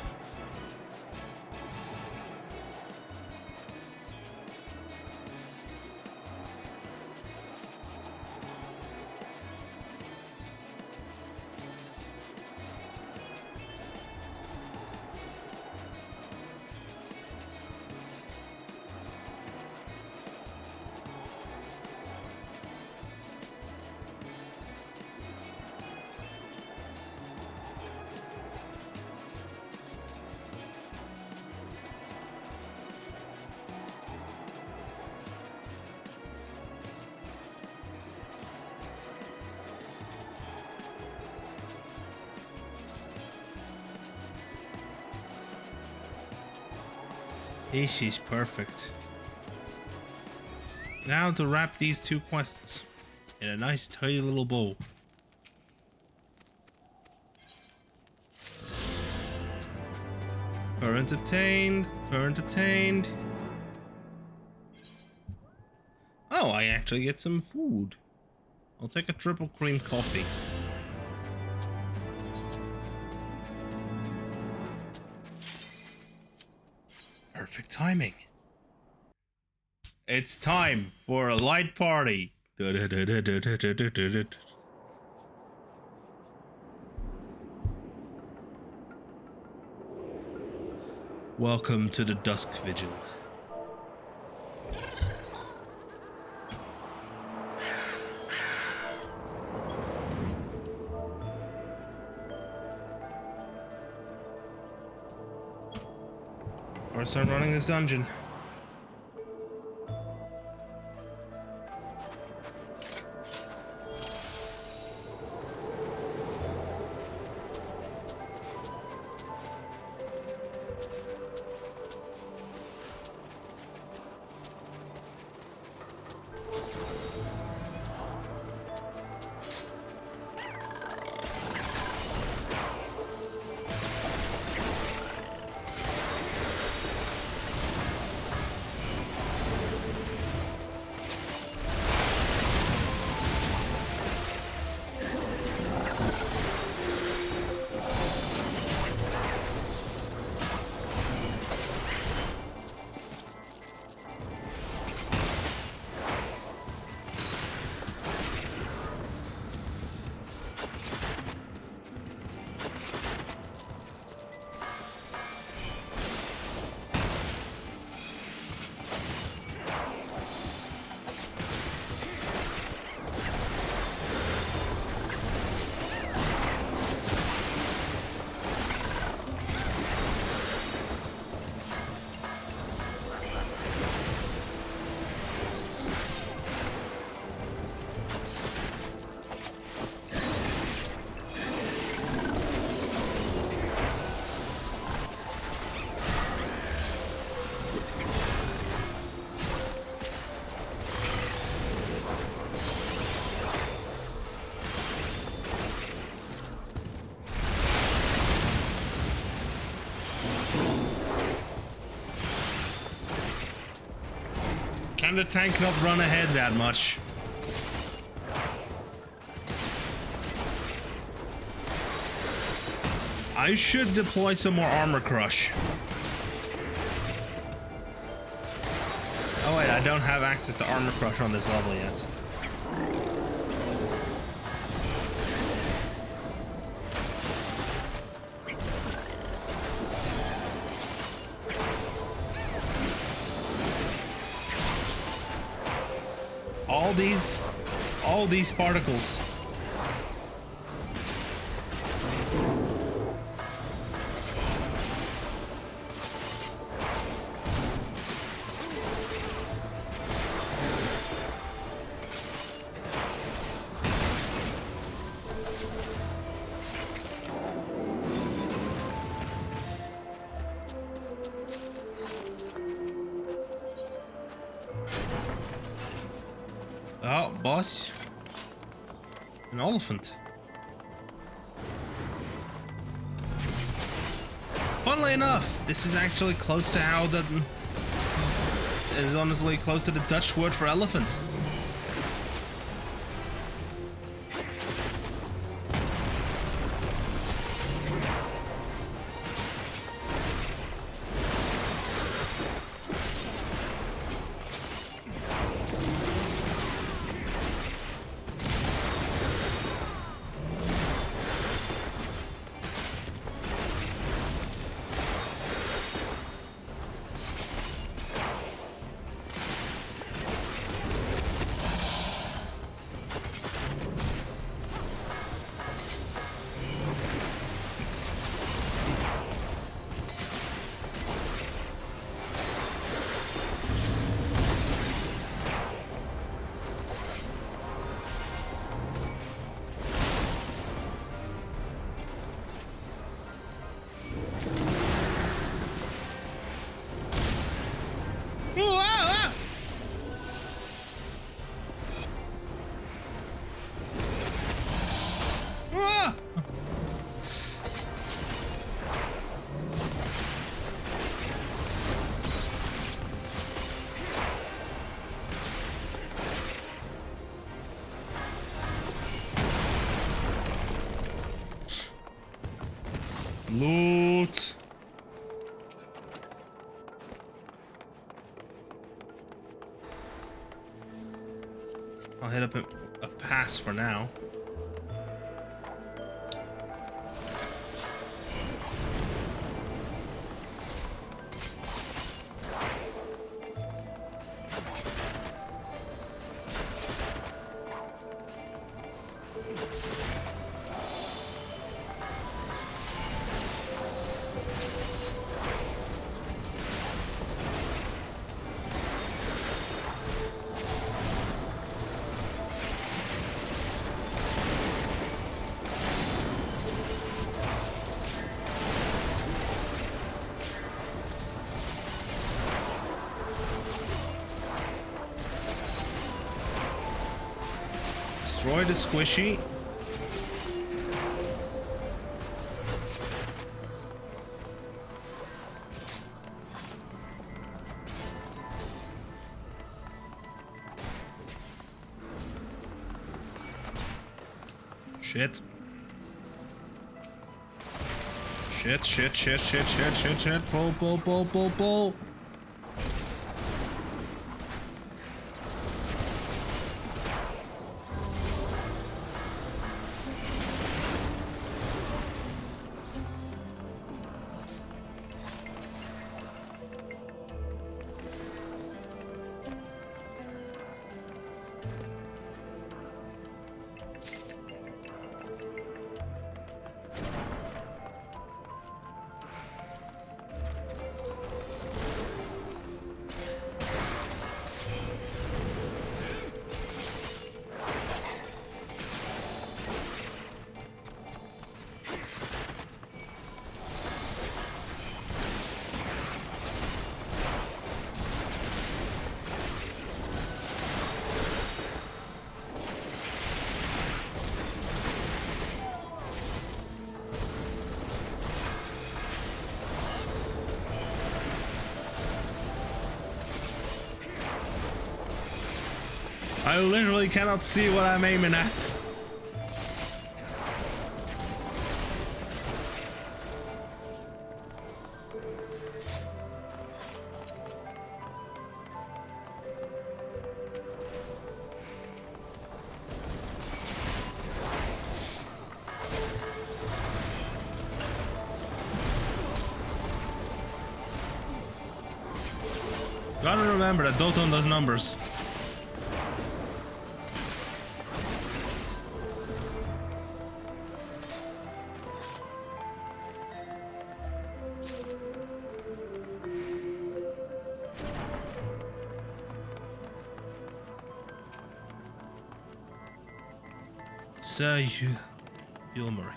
This is perfect. Now to wrap these two quests in a nice tidy little bow. Current obtained. Current obtained. Oh, I actually get some food. I'll take a triple cream coffee. Perfect timing. It's time for a light party. Welcome to the Dusk Vigil. Or start running this dungeon. And the tank not run ahead that much. I should deploy some more armor crush. Oh wait, I don't have access to armor crush on this level yet. All these particles. Oh, boss. An elephant. Funnily enough, this is actually close to how the... It is honestly close to the Dutch word for elephant. Loot. I'll hit up a pass for now. Destroy the squishy. Shit. Shit. Pull. I literally cannot see what I'm aiming at. Gotta remember that Doton does numbers. So Ulmeric.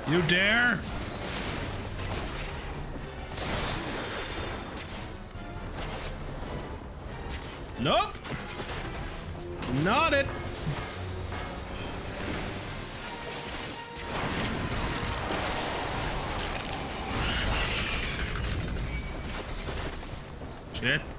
You dare? Nope. Not it. Shit.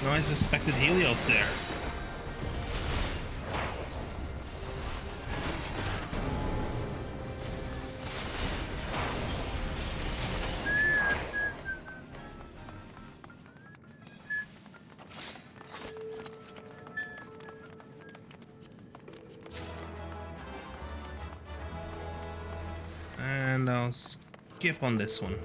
No, I suspected Helios there. And I'll skip on this one.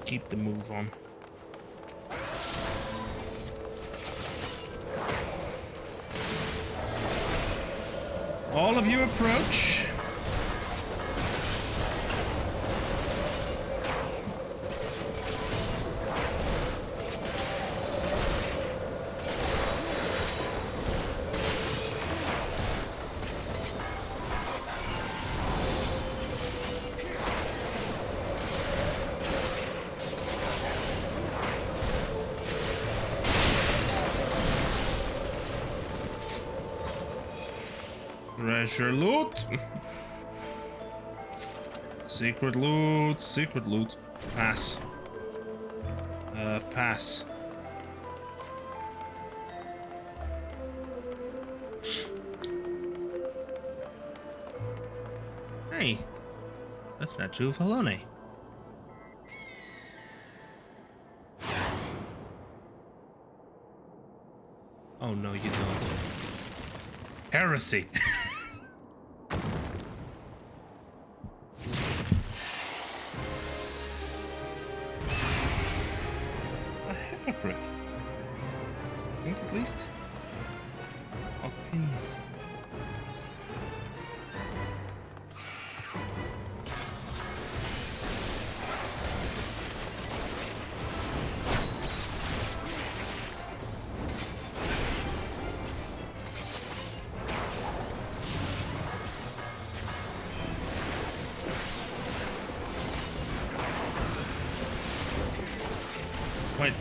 Let's keep the move on. All of you approach. Treasure loot. Secret loot. Secret loot. Pass. Pass. Hey. That's not true of Halone. Oh no, you don't. Heresy. A hippogriff. I think at least. Opinion. Wait.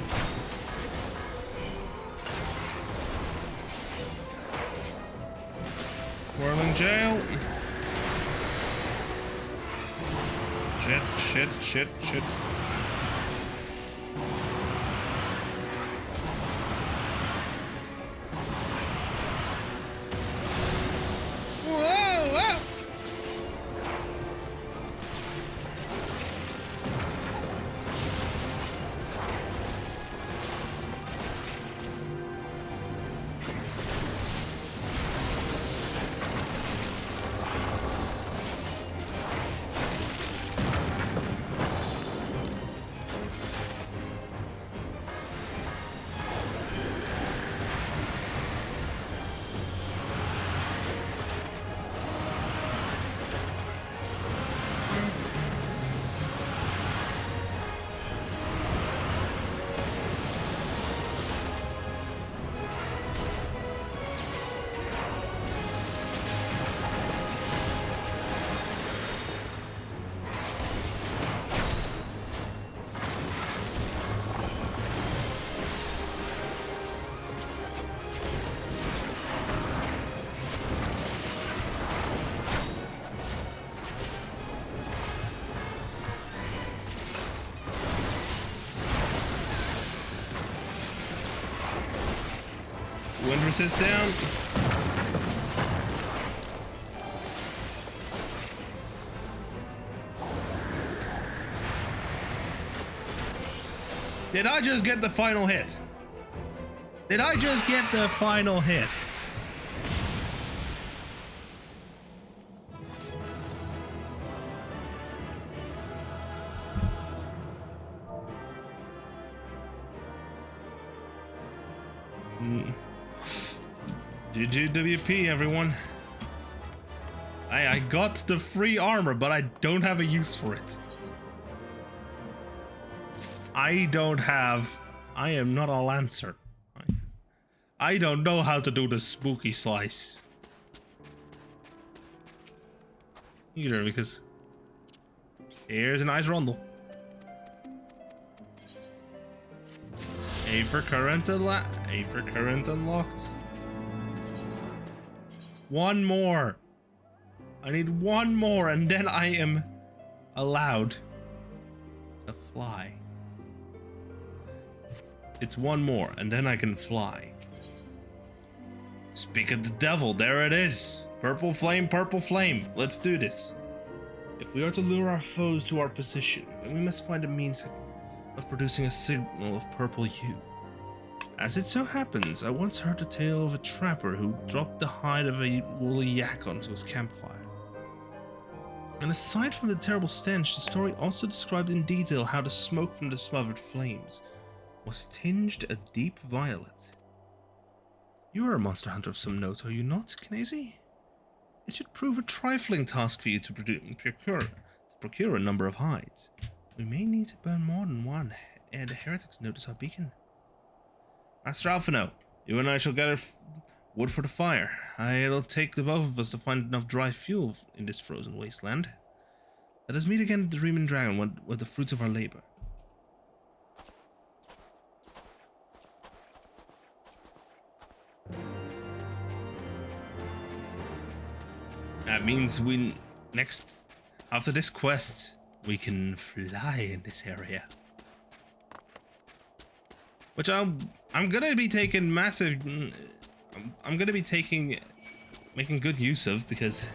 Whirling jail. Shit. Whoa. Wind resist down. Did I just get the final hit? Did I just get the final hit? GGWP, everyone. I got the free armor, but I don't have a use for it. I am not a lancer. I don't know how to do the spooky slice. Either, because here's a nice rundle. A for current unlocked. One more. I need one more, and then I am allowed to fly. It's one more, and then I can fly. Speak of the devil, there it is. Purple flame, purple flame. Let's do this. If we are to lure our foes to our position, then we must find a means of producing a signal of purple hue. As it so happens, I once heard the tale of a trapper who dropped the hide of a woolly yak onto his campfire. And aside from the terrible stench, the story also described in detail how the smoke from the smothered flames was tinged a deep violet. You are a monster hunter of some note, are you not, Knazy? It should prove a trifling task for you to procure a number of hides. We may need to burn more than one ere the heretics notice our beacon. Master Alphino, you and I shall gather wood for the fire. It'll take the both of us to find enough dry fuel in this frozen wasteland. Let us meet again at the Dreaming Dragon with the fruits of our labor. That means after this quest, we can fly in this area. Which I'm gonna be taking I'm gonna be making good use of, because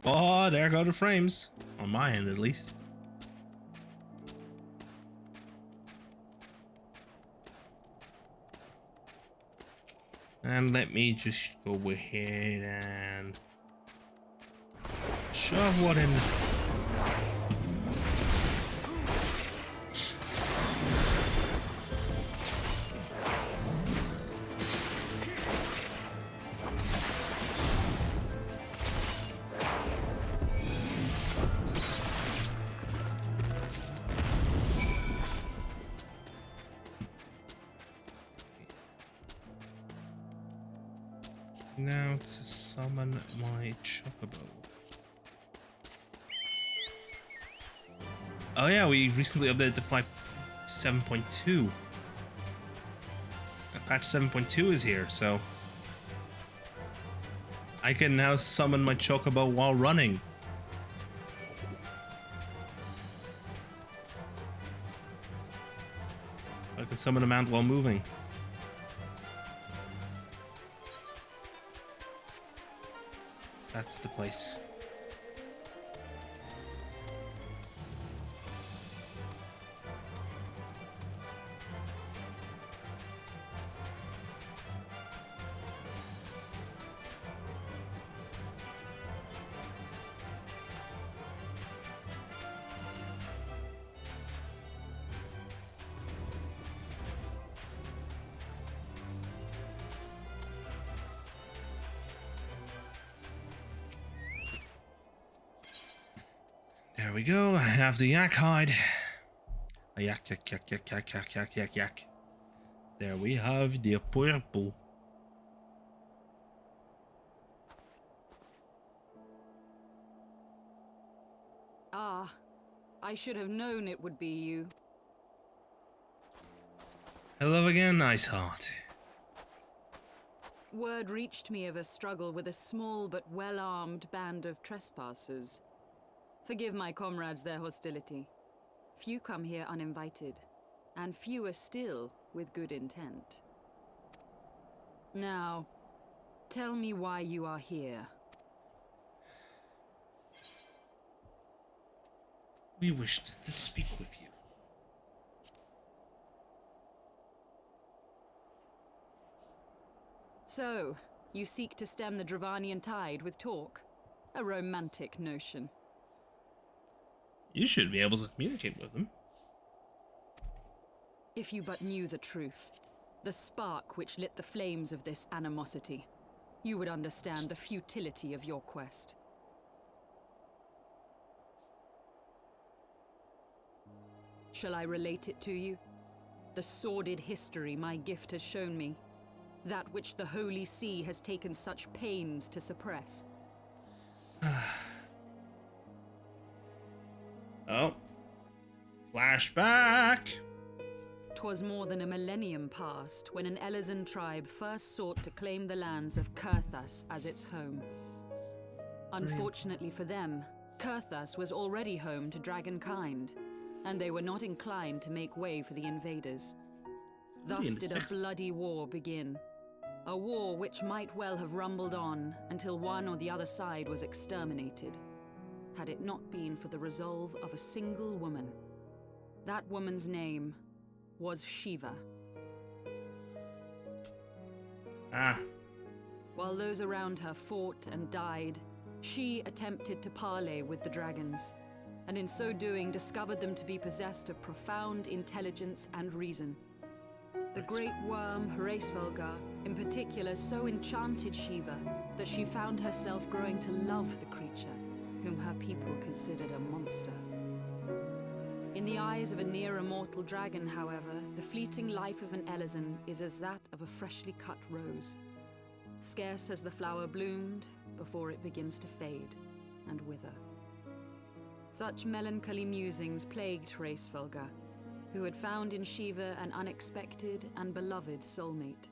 oh, there go the frames. On my end, at least. And let me just go ahead and shove what in. Now to summon my chocobo. Oh yeah, we recently updated to 7.2. Patch 7.2 is here, so I can now summon my chocobo while running. I can summon a mount while moving. That's the place. There we go, I have the yak hide. A yak. There we have the purple. Ah, I should have known it would be you. Hello again, Iceheart. Word reached me of a struggle with a small but well-armed band of trespassers. Forgive my comrades their hostility. Few come here uninvited, and fewer still with good intent. Now, tell me why you are here. We wished to speak with you. So, you seek to stem the Dravanian tide with talk? A romantic notion. You should be able to communicate with them. If you but knew the truth, the spark which lit the flames of this animosity, you would understand the futility of your quest. Shall I relate it to you? The sordid history my gift has shown me. That which the Holy See has taken such pains to suppress. Oh. Flashback! 'Twas more than a millennium past when an Elysian tribe first sought to claim the lands of Kurthas as its home. Unfortunately for them, Kurthas was already home to dragonkind, and they were not inclined to make way for the invaders. Thus did a bloody war begin. A war which might well have rumbled on until one or the other side was exterminated, had it not been for the resolve of a single woman. That woman's name was Shiva. While those around her fought and died, she attempted to parley with the dragons, and in so doing discovered them to be possessed of profound intelligence and reason. The great worm Heavensward in particular so enchanted Shiva that she found herself growing to love the creature, whom her people considered a monster. In the eyes of a near-immortal dragon, however, the fleeting life of an Elysian is as that of a freshly cut rose. Scarce has the flower bloomed before it begins to fade and wither. Such melancholy musings plagued Heavensward, who had found in Shiva an unexpected and beloved soulmate.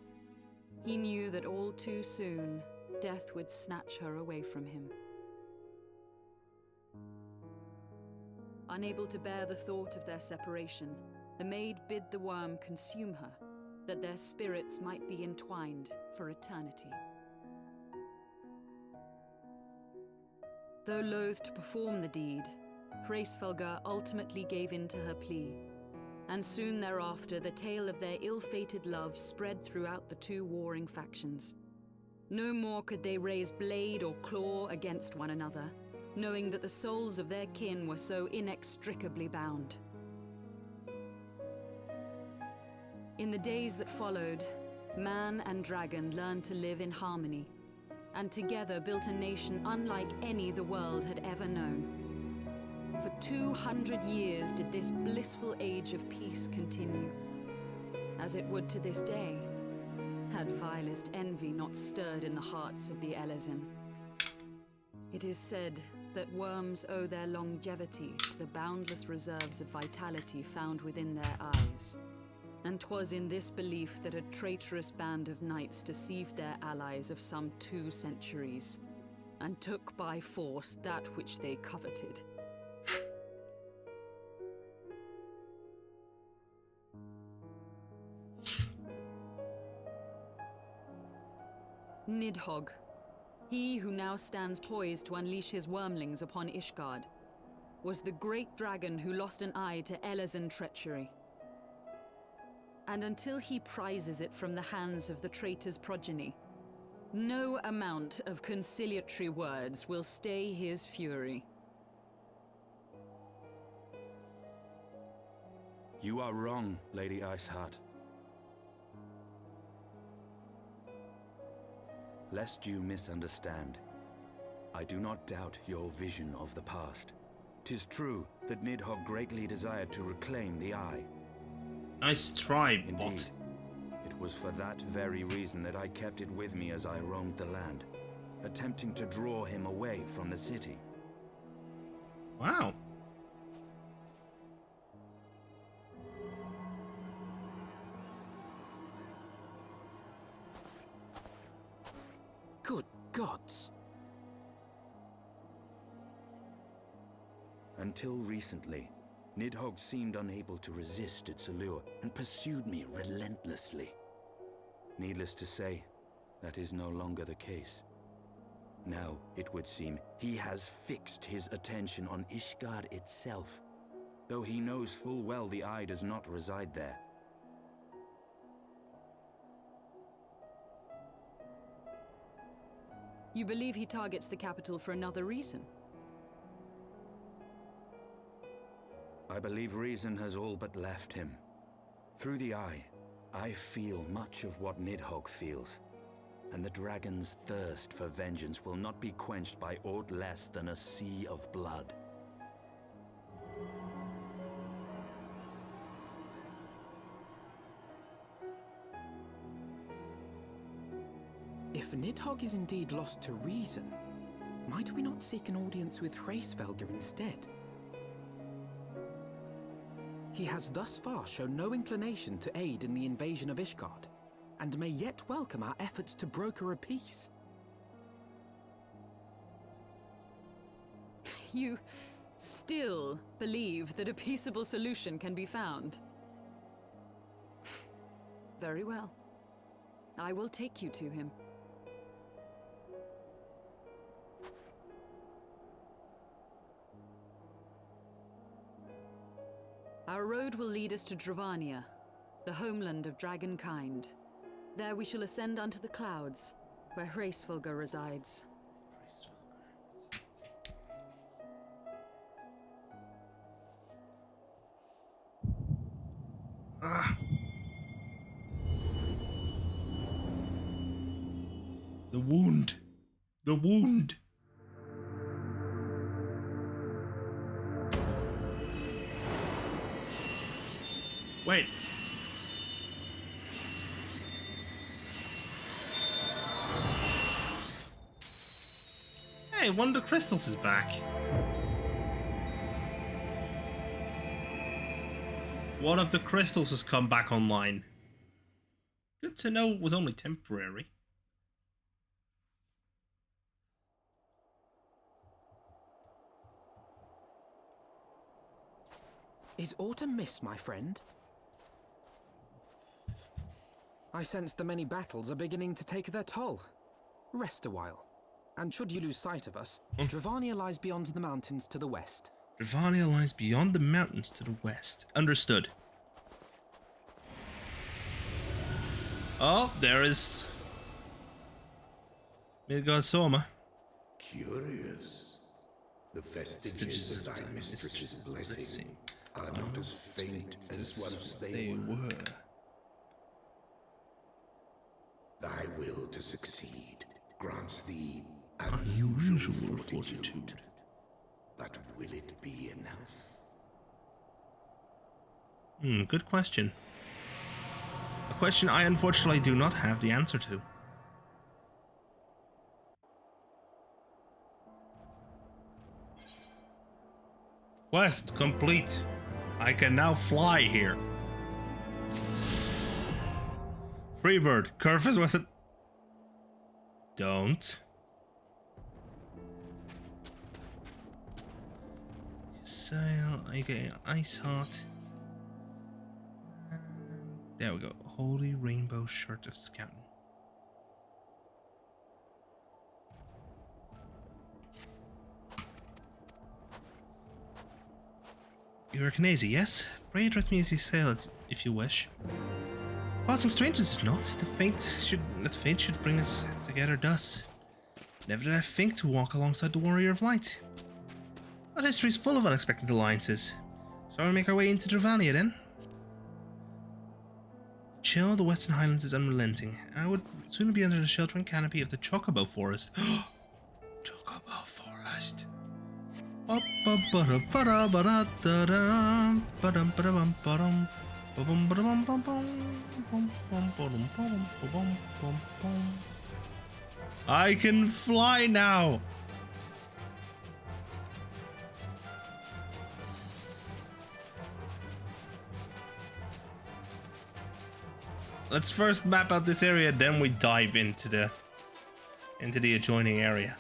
He knew that all too soon, death would snatch her away from him. Unable to bear the thought of their separation, the maid bid the worm consume her, that their spirits might be entwined for eternity. Though loath to perform the deed, Heavensward ultimately gave in to her plea, and soon thereafter the tale of their ill-fated love spread throughout the two warring factions. No more could they raise blade or claw against one another, knowing that the souls of their kin were so inextricably bound. In the days that followed, man and dragon learned to live in harmony, and together built a nation unlike any the world had ever known. For 200 years did this blissful age of peace continue, as it would to this day, had vilest envy not stirred in the hearts of the Elysian. It is said that worms owe their longevity to the boundless reserves of vitality found within their eyes. And 'twas in this belief that a traitorous band of knights deceived their allies of some 2 centuries, and took by force that which they coveted. Nidhogg, he who now stands poised to unleash his wormlings upon Ishgard, was the great dragon who lost an eye to Elysian treachery. And until he prizes it from the hands of the traitor's progeny, no amount of conciliatory words will stay his fury. You are wrong, Lady Iceheart. Lest you misunderstand, I do not doubt your vision of the past. 'Tis true that Nidhogg greatly desired to reclaim the Eye. Nice try, Indeed, bot. it was for that very reason that I kept it with me as I roamed the land, attempting to draw him away from the city. Wow. Good gods! Until recently, Nidhogg seemed unable to resist its allure and pursued me relentlessly. Needless to say, that is no longer the case. Now, it would seem, he has fixed his attention on Ishgard itself, though he knows full well the Eye does not reside there. You believe he targets the capital for another reason? I believe reason has all but left him. Through the Eye, I feel much of what Nidhogg feels, and the dragon's thirst for vengeance will not be quenched by aught less than a sea of blood. If Nidhogg is indeed lost to reason, might we not seek an audience with Heavensward instead? He has thus far shown no inclination to aid in the invasion of Ishgard, and may yet welcome our efforts to broker a peace. You still believe that a peaceable solution can be found? Very well. I will take you to him. Our road will lead us to Dravania, the homeland of dragonkind. There we shall ascend unto the clouds, where Hraesvelgr resides. The wound. The wound. Wait. Hey, one of the crystals is back. One of the crystals has come back online. Good to know it was only temporary. Is autumn mist, my friend? I sense the many battles are beginning to take their toll. Rest a while. And should you lose sight of us, Dravania lies beyond the mountains to the west. Dravania lies beyond the mountains to the west. Understood. Oh, there is Midgard Soma. Curious. The vestiges of thy mistress's blessing are not as faint as once they were. Thy will to succeed grants thee unusual fortitude. But will it be enough? Good question. A question I unfortunately do not have the answer to. Quest complete. I can now fly here. Freebird, Curvis was it? Don't. Sail, I get ice hot. There we go. Holy rainbow shirt of scouting. You're a Canesi, yes? Pray address me as you sail, if you wish. Passing strangers is not. The fate should bring us together thus. Never did I think to walk alongside the Warrior of Light. Our history is full of unexpected alliances. Shall we make our way into Dravania then? The chill of the Western Highlands is unrelenting, and I would soon be under the sheltering canopy of the Chocobo Forest. Chocobo Forest. I can fly now. Let's first map out this area, then we dive into the adjoining area.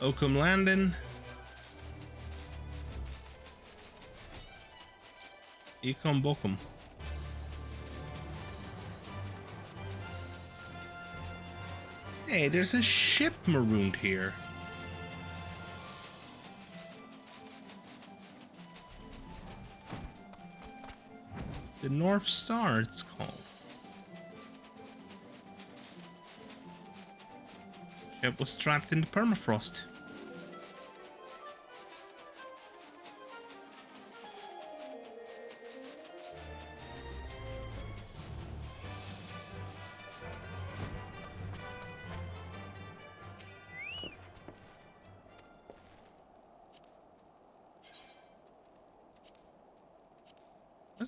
Oakham Landing. Ecom Bochum. Hey, there's a ship marooned here. The North Star, it's called. Ship was trapped in the permafrost.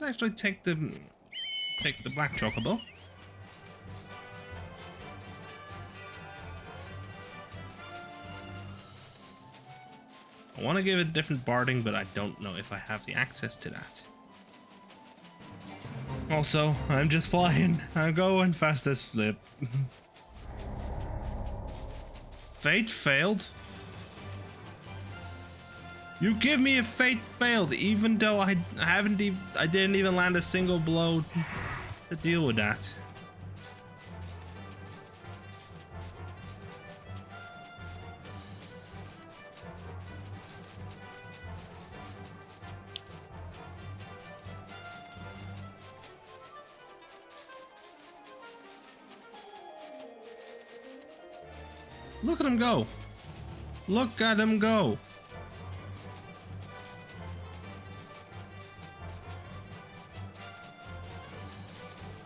Let's actually take the black chocobo. I want to give it different barding, but I don't know if I have the access to that. Also, I'm just flying. I'm going fast as flip. Fate failed. You give me a fate failed, even though I didn't even land a single blow to deal with that. Look at him go. Look at him go.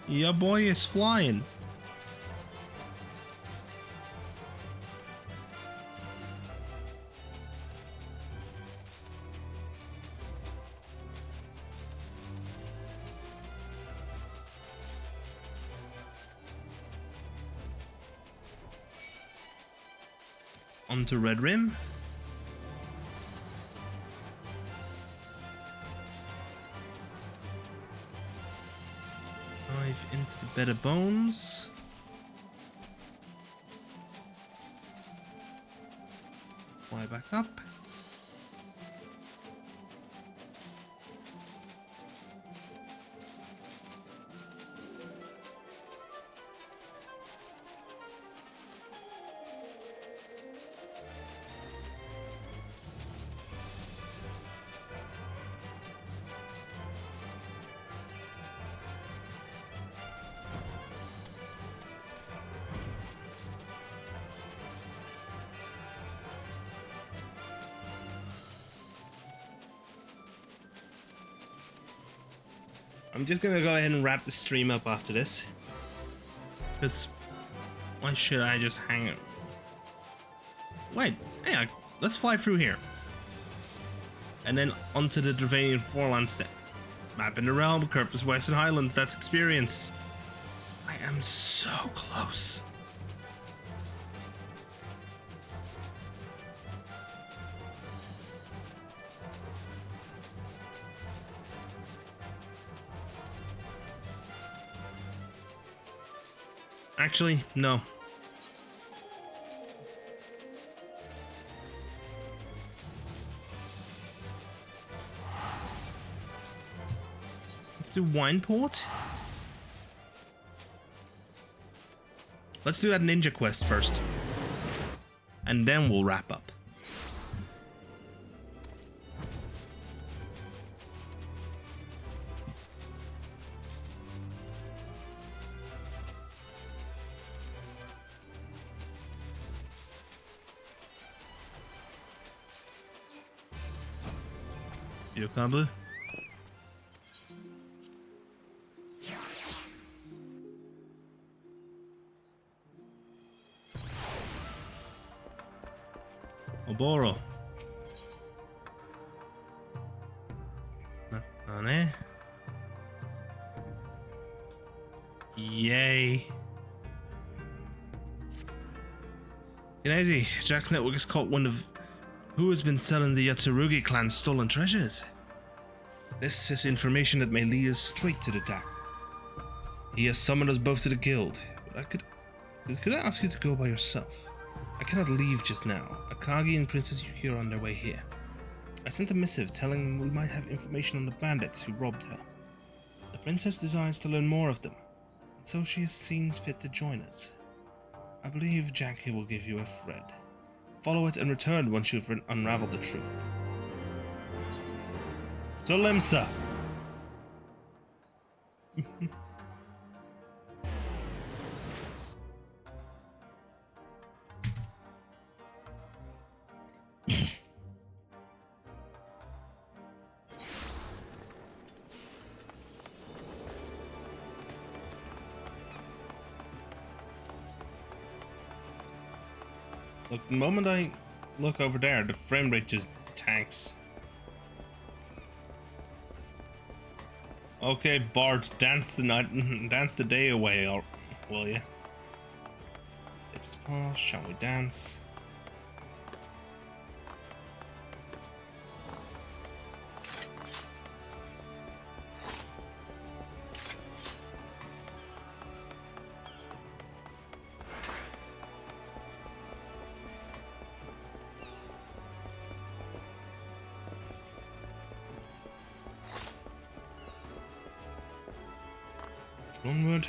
Your boy is flying. Onto Red Rim. Dive into the bed of bones. Fly back up. I'm just gonna go ahead and wrap the stream up after this. Because why should I just hang it? Wait, yeah, let's fly through here. And then onto the Dravanian Forelands. Map in the realm, Curvis Western Highlands, that's experience. I am so close. Actually, no. Let's do Wineport. Let's do that ninja quest first. And then we'll wrap up. Combo. Oboro. Nane. Yay. Gennady, Jack's network has caught one of who has been selling the Yatsurugi clan's stolen treasures. This is information that may lead us straight to the attack. He has summoned us both to the guild, but could I ask you to go by yourself? I cannot leave just now. Akagi and Princess Yuki are on their way here. I sent a missive telling them we might have information on the bandits who robbed her. The princess desires to learn more of them, and so she has seen fit to join us. I believe Jackie will give you a thread. Follow it and return once you've unraveled the truth. To Limsa. Look, the moment I look over there, the frame rate just tanks. Okay, Bart, dance the night, dance the day away, or will you? Let's pause. Shall we dance? Onward.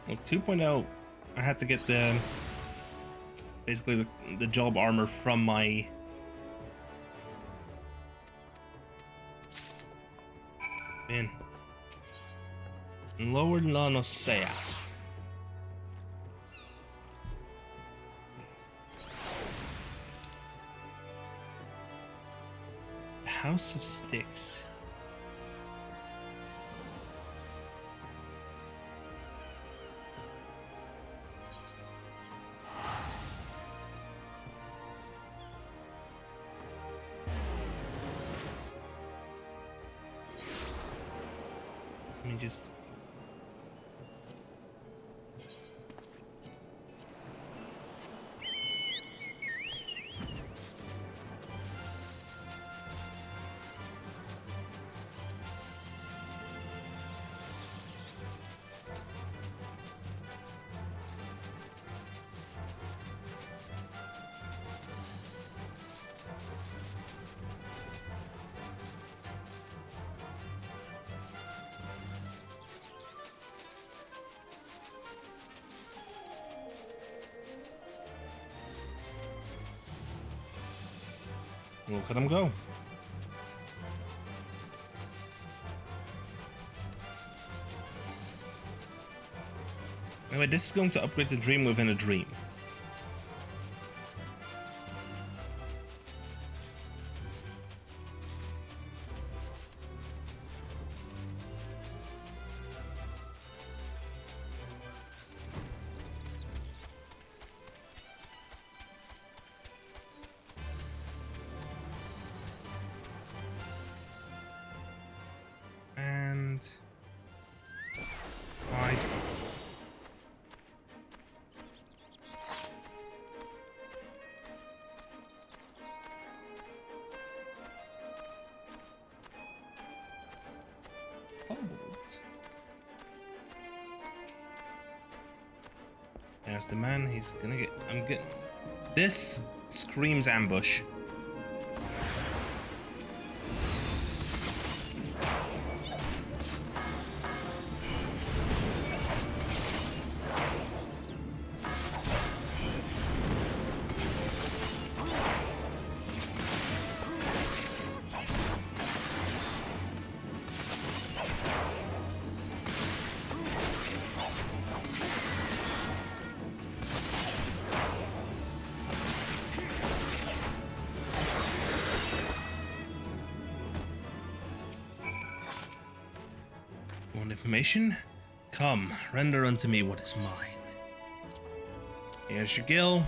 Well, 2.0, I had to get the basically the job armor from my in Lower Lanosea. House of Sticks. Let me just... Look at him go. Anyway, this is going to upgrade the dream within a dream. Hide. Bubbles. There's the man. He's gonna get. I'm getting. This screams ambush. Information? Come, render unto me what is mine. Here's your gill.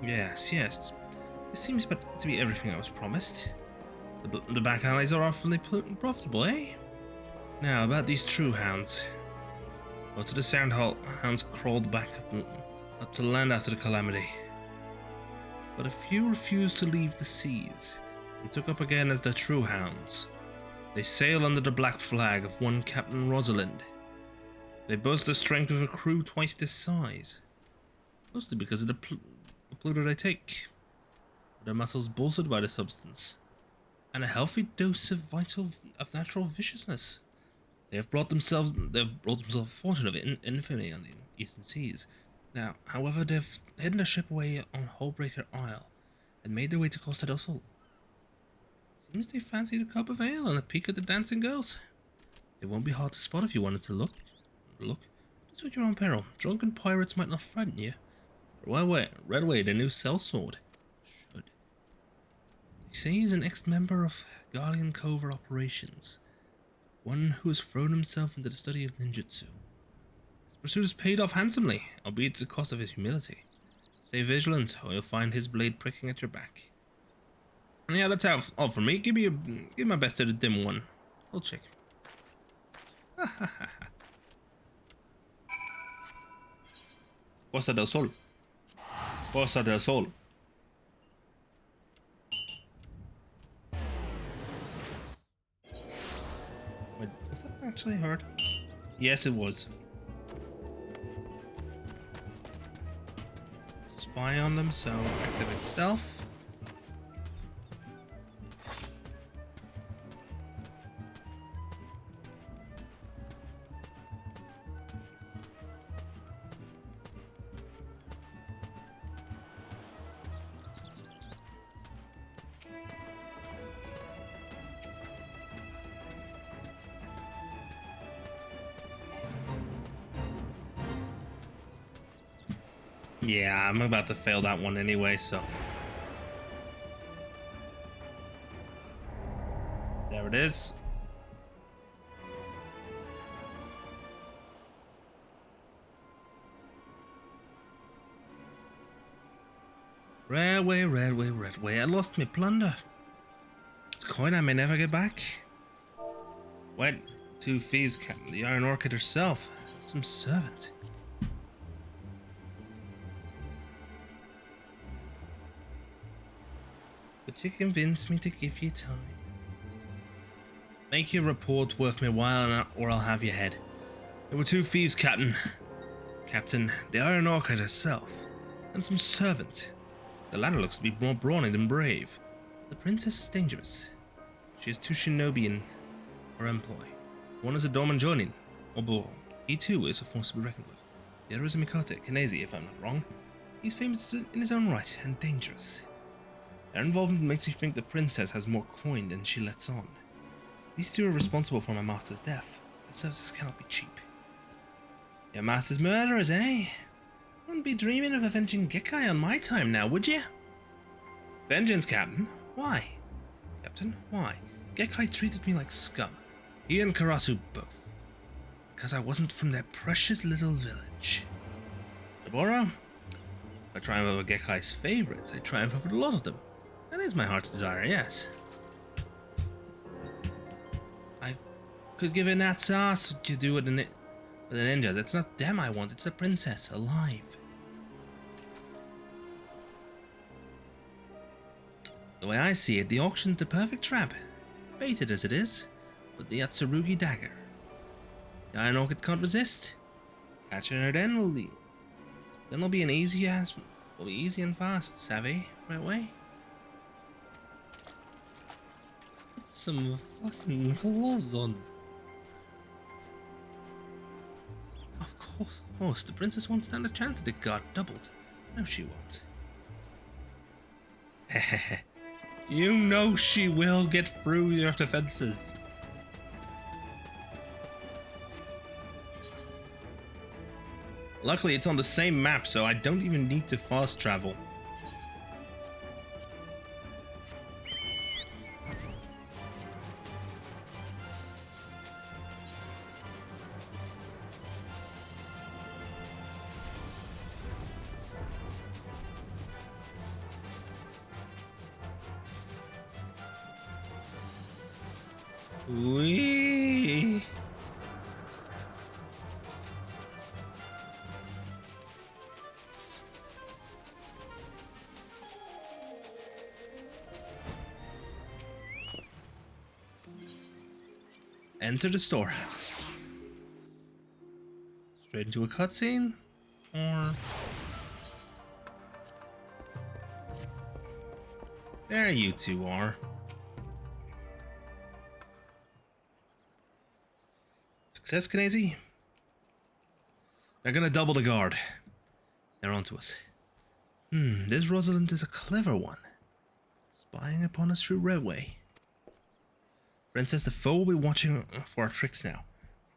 Yes. This seems to be everything I was promised. The back alleys are awfully profitable, eh? Now, about these true hounds. Most of the sound hounds crawled back up to land after the calamity. But a few refused to leave the seas, and took up again as the true hounds. They sail under the black flag of one Captain Rosalind. They boast the strength of a crew twice this size, mostly because of the plunder they take. Their muscles bolstered by the substance, and a healthy dose of natural viciousness. They have brought themselves a fortune of infamy on the eastern seas. Now, however, they've hidden their ship away on Hullbreaker Isle, and made their way to Costa del Sol. Seems they fancied a cup of ale and a peek at the dancing girls. They won't be hard to spot if you wanted to look. But it's at your own peril. Drunken pirates might not frighten you. Right away, their new sellsword should. They say he's an ex-member of Guardian Covert operations. One who has thrown himself into the study of ninjutsu. His pursuit has paid off handsomely, albeit at the cost of his humility. Stay vigilant, or you'll find his blade pricking at your back. And yeah, that's all for me. Give my best to the dim one. I'll check. Costa del Sol. Costa del Sol. Wait, was that actually hard? Yes, it was. Spy on them, so activate stealth. Yeah, I'm about to fail that one anyway, so. There it is. Railway, railway, railway. I lost my plunder. It's a coin I may never get back. Wait, 2 thieves, Captain. The Iron Orchid herself. Some servant. But you convinced me to give you time. Make your report worth my while, or I'll have your head. There were 2 thieves, Captain. Captain, the Iron Orchid herself, and some servant. The latter looks to be more brawny than brave. The princess is dangerous. She has 2 shinobi in her employ. One is a Dorman Jonin, although he too is a force to be reckoned with. The other is a Mikote, Kanezi, if I'm not wrong. He's famous in his own right, and dangerous. Their involvement makes me think the princess has more coin than she lets on. These 2 are responsible for my master's death. Their services cannot be cheap. Your master's murderers, eh? Wouldn't be dreaming of avenging Gekkai on my time now, would you? Vengeance, Captain? Why? Captain, why? Gekkai treated me like scum. He and Karasu both. Because I wasn't from their precious little village. Deborah? If I triumph over Gekkai's favorites, I triumph over a lot of them. That is my heart's desire, yes. I could give a gnat's ass what you do with the ninjas. It's not them I want, it's the princess, alive. The way I see it, the auction's the perfect trap. Baited as it is, with the Yatsurugi dagger. The Iron Orchid can't resist. Catching her then will be an easy and fast, savvy, right way? Some fucking gloves on. Of course, the princess won't stand a chance at the guard doubled. No, she won't. Hehehe. You know she will get through your defenses. Luckily, it's on the same map, so I don't even need to fast travel. Wee. Enter the storehouse. Straight into a cutscene, or there you 2 are. Success, Kanezi? They're gonna double the guard. They're onto us. This Rosalind is a clever one. Spying upon us through railway. Princess, the foe will be watching for our tricks now.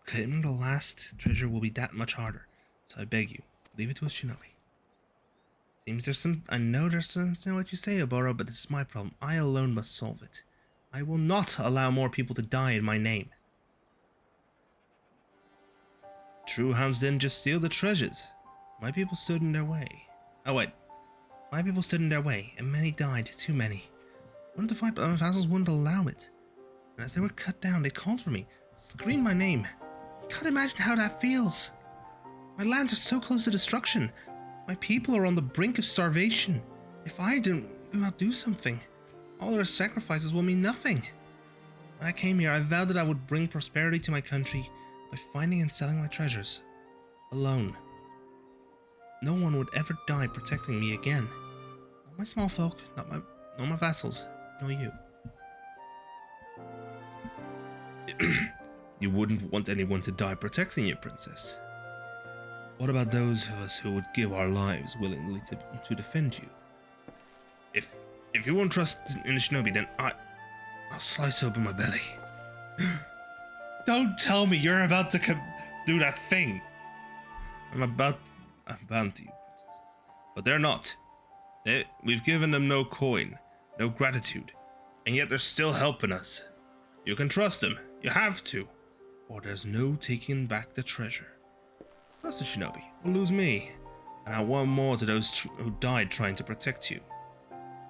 Claiming the last treasure will be that much harder. So I beg you, leave it to us, Shinobi. Seems there's some... I know there's something what you say, Oboro, but this is my problem. I alone must solve it. I will not allow more people to die in my name. True hounds didn't just steal the treasures. My people stood in their way. Oh wait, My people stood in their way, and many died, too many. I wanted to fight, but my vassals wouldn't allow it. And as they were cut down, they called for me, screamed my name. You can't imagine how that feels. My lands are so close to destruction. My people are on the brink of starvation. If I do not do something, all their sacrifices will mean nothing. When I came here, I vowed that I would bring prosperity to my country by finding and selling my treasures. Alone. No one would ever die protecting me again. Not my small folk, not my vassals, nor you. You wouldn't want anyone to die protecting you, princess. What about those of us who would give our lives willingly to defend you? If you won't trust in the shinobi, then I'll slice open my belly. Don't tell me you're about to do that thing. I'm bound to you, princess. But they're not. We've given them no coin, no gratitude, and yet they're still helping us. You can trust them. You have to. Or there's no taking back the treasure. Trust the shinobi. We'll lose me. And I want more to those who died trying to protect you.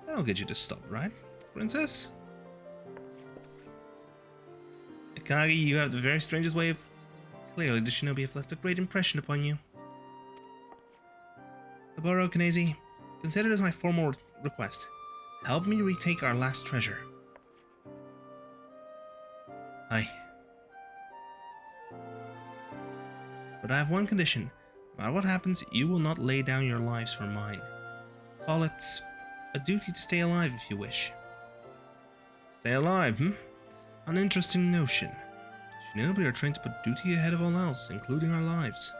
That'll get you to stop, right, princess? Akagi, you have the very strangest way of... Clearly, the shinobi have left a great impression upon you. Saburo, Kanezi, consider this my formal request. Help me retake our last treasure. Aye. But I have one condition. No matter what happens, you will not lay down your lives for mine. Call it a duty to stay alive if you wish. Stay alive, An interesting notion. Shinobi are trained to put duty ahead of all else, including our lives.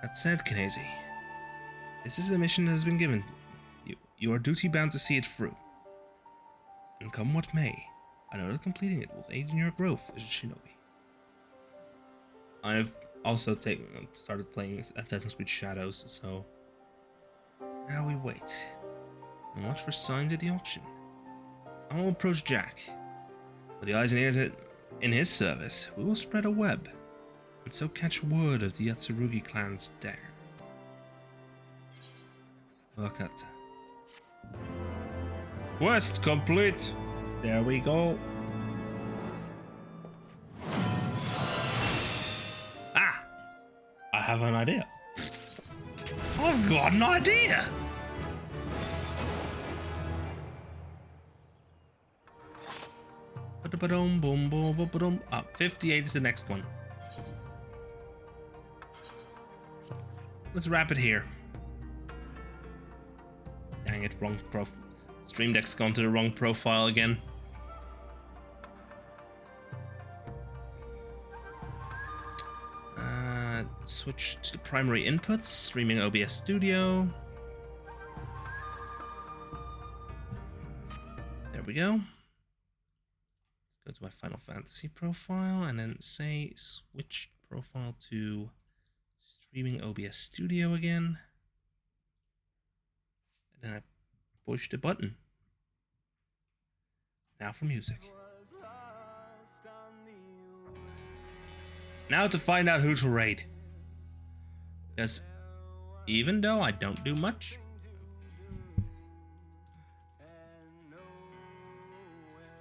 That said, Kanezi, this is a mission that has been given. You are duty bound to see it through. And come what may, I know that completing it will aid in your growth as a shinobi. I've also started playing Assassin's Creed Shadows, so now we wait and watch for signs at the auction. I will approach Jack. With the eyes and ears in his service, we will spread a web, and so catch word of the Yatsurugi clan's dare. Wakata. Quest complete! There we go. Ah! I have an idea. I've got an idea! Boom, boom, boom, boom. 58 is the next one. Let's wrap it here. Dang it, wrong profile. Stream Deck's gone to the wrong profile again. Switch to the primary inputs. Streaming OBS Studio. There we go. Go to my Final Fantasy profile and then say switch profile to streaming OBS Studio again. And then I push the button. Now for music. Now to find out who to raid. Because even though I don't do much,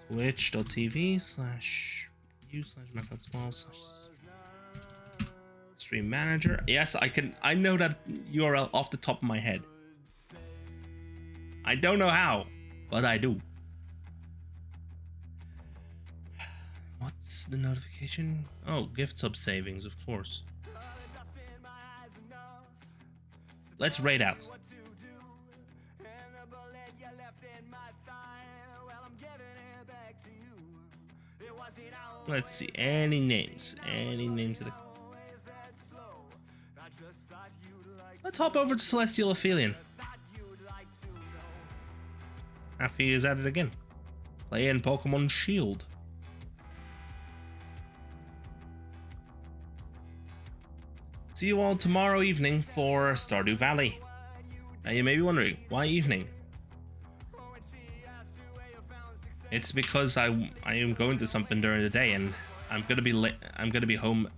twitch.tv/u/Macro12/ stream manager. Yes, I know that URL off the top of my head. I don't know how, but I do. What's the notification? Oh, gift sub savings, of course. Let's raid out. Let's see, any names of the... Let's hop over to Celestial Aphelion. Aphie is at it again. Playing Pokemon Shield. See you all tomorrow evening for Stardew Valley. Now you may be wondering, why evening? It's because I am going to something during the day, and I'm gonna be late. I'm gonna be home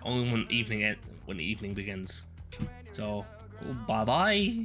only when the evening begins. So, bye bye.